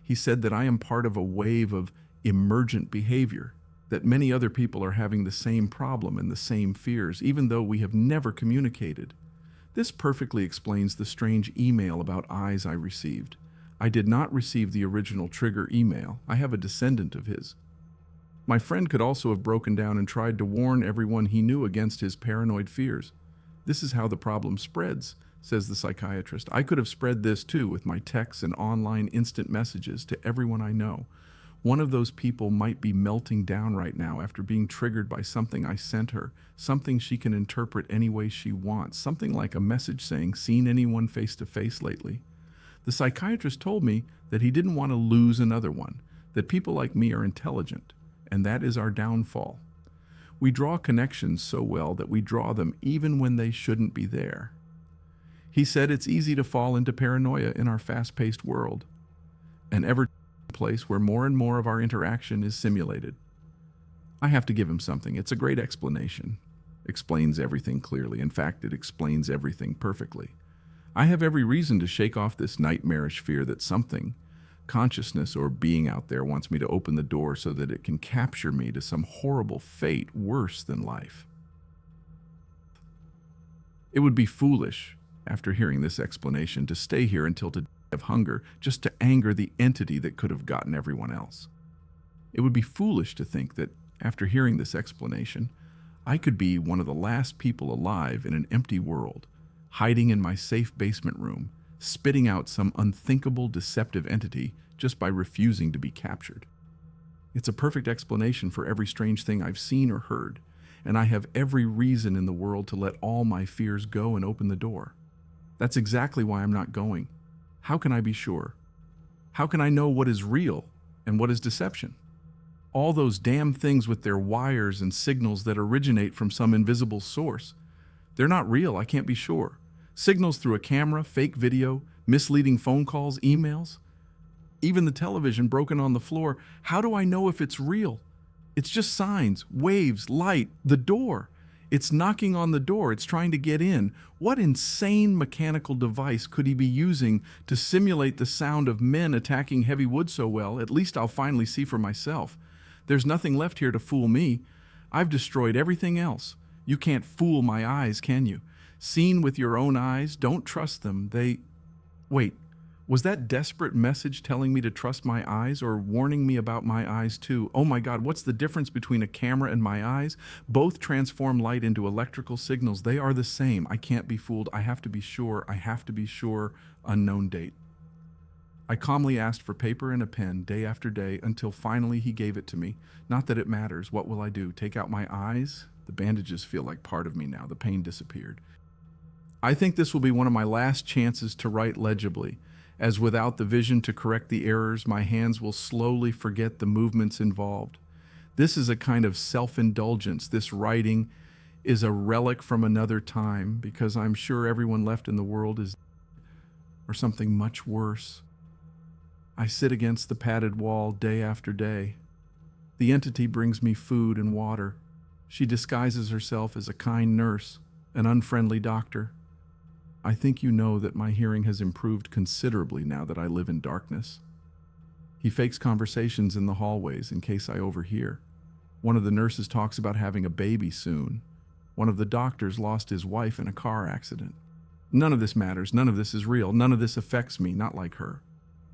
He said that I am part of a wave of emergent behavior, that many other people are having the same problem and the same fears, even though we have never communicated. This perfectly explains the strange email about eyes I received. I did not receive the original trigger email. I have a descendant of his. My friend could also have broken down and tried to warn everyone he knew against his paranoid fears. This is how the problem spreads, says the psychiatrist. I could have spread this too with my texts and online instant messages to everyone I know. One of those people might be melting down right now after being triggered by something I sent her, something she can interpret any way she wants, something like a message saying, "Seen anyone face to face lately?" The psychiatrist told me that he didn't want to lose another one, that people like me are intelligent, and that is our downfall. We draw connections so well that we draw them even when they shouldn't be there. He said it's easy to fall into paranoia in our fast-paced world, an ever-place where more and more of our interaction is simulated. I have to give him something. It's a great explanation. Explains everything clearly. In fact, it explains everything perfectly. I have every reason to shake off this nightmarish fear that something, consciousness or being out there, wants me to open the door so that it can capture me to some horrible fate worse than life. It would be foolish, after hearing this explanation, to stay here until to die of hunger just to anger the entity that could have gotten everyone else. It would be foolish to think that, after hearing this explanation, I could be one of the last people alive in an empty world, hiding in my safe basement room, spitting out some unthinkable deceptive entity just by refusing to be captured. It's a perfect explanation for every strange thing I've seen or heard, and I have every reason in the world to let all my fears go and open the door. That's exactly why I'm not going. How can I be sure? How can I know what is real and what is deception? All those damn things with their wires and signals that originate from some invisible source. They're not real, I can't be sure. Signals through a camera, fake video, misleading phone calls, emails. Even the television broken on the floor. How do I know if it's real? It's just signs, waves, light, the door. It's knocking on the door. It's trying to get in. What insane mechanical device could he be using to simulate the sound of men attacking heavy wood so well? At least I'll finally see for myself. There's nothing left here to fool me. I've destroyed everything else. You can't fool my eyes, can you? Seen with your own eyes, don't trust them. Wait, was that desperate message telling me to trust my eyes or warning me about my eyes too? Oh my God, what's the difference between a camera and my eyes? Both transform light into electrical signals. They are the same. I can't be fooled. I have to be sure. I have to be sure. Unknown date. I calmly asked for paper and a pen day after day until finally he gave it to me. Not that it matters. What will I do? Take out my eyes? The bandages feel like part of me now. The pain disappeared. I think this will be one of my last chances to write legibly, as without the vision to correct the errors, my hands will slowly forget the movements involved. This is a kind of self-indulgence. This writing is a relic from another time, because I'm sure everyone left in the world is dead, or something much worse. I sit against the padded wall day after day. The entity brings me food and water. She disguises herself as a kind nurse, an unfriendly doctor. I think you know that my hearing has improved considerably now that I live in darkness. He fakes conversations in the hallways in case I overhear. One of the nurses talks about having a baby soon. One of the doctors lost his wife in a car accident. None of this matters. None of this is real. None of this affects me, not like her.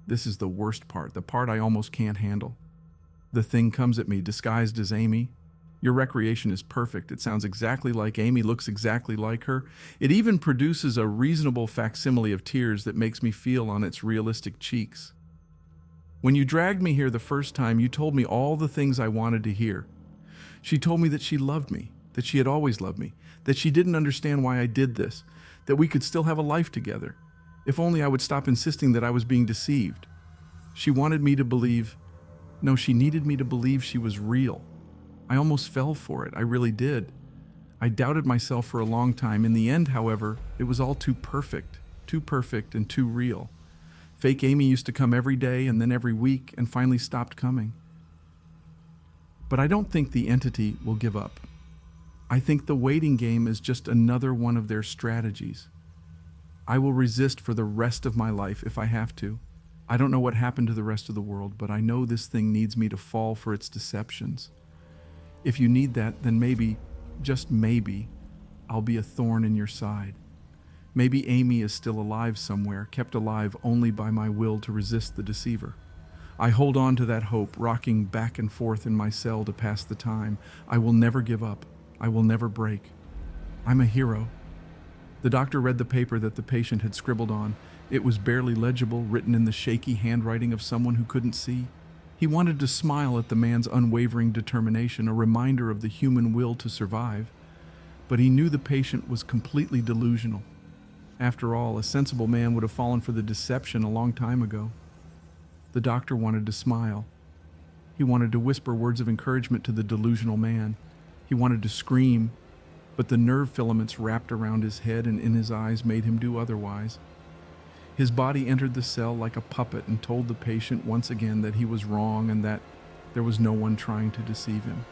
This is the worst part, the part I almost can't handle. The thing comes at me disguised as Amy. Your recreation is perfect. It sounds exactly like Amy, looks exactly like her. It even produces a reasonable facsimile of tears that makes me feel on its realistic cheeks. When you dragged me here the first time, you told me all the things I wanted to hear. She told me that she loved me, that she had always loved me, that she didn't understand why I did this, that we could still have a life together. If only I would stop insisting that I was being deceived. She wanted me to believe, no, she needed me to believe she was real. I almost fell for it. I really did. I doubted myself for a long time. In the end, however, it was all too perfect and too real. Fake Amy used to come every day and then every week and finally stopped coming. But I don't think the entity will give up. I think the waiting game is just another one of their strategies. I will resist for the rest of my life if I have to. I don't know what happened to the rest of the world, but I know this thing needs me to fall for its deceptions. If you need that, then maybe, just maybe, I'll be a thorn in your side. Maybe Amy is still alive somewhere, kept alive only by my will to resist the deceiver. I hold on to that hope, rocking back and forth in my cell to pass the time. I will never give up. I will never break. I'm a hero. The doctor read the paper that the patient had scribbled on. It was barely legible, written in the shaky handwriting of someone who couldn't see. He wanted to smile at the man's unwavering determination, a reminder of the human will to survive, but he knew the patient was completely delusional. After all, a sensible man would have fallen for the deception a long time ago. The doctor wanted to smile. He wanted to whisper words of encouragement to the delusional man. He wanted to scream, but the nerve filaments wrapped around his head and in his eyes made him do otherwise. His body entered the cell like a puppet and told the patient once again that he was wrong and that there was no one trying to deceive him.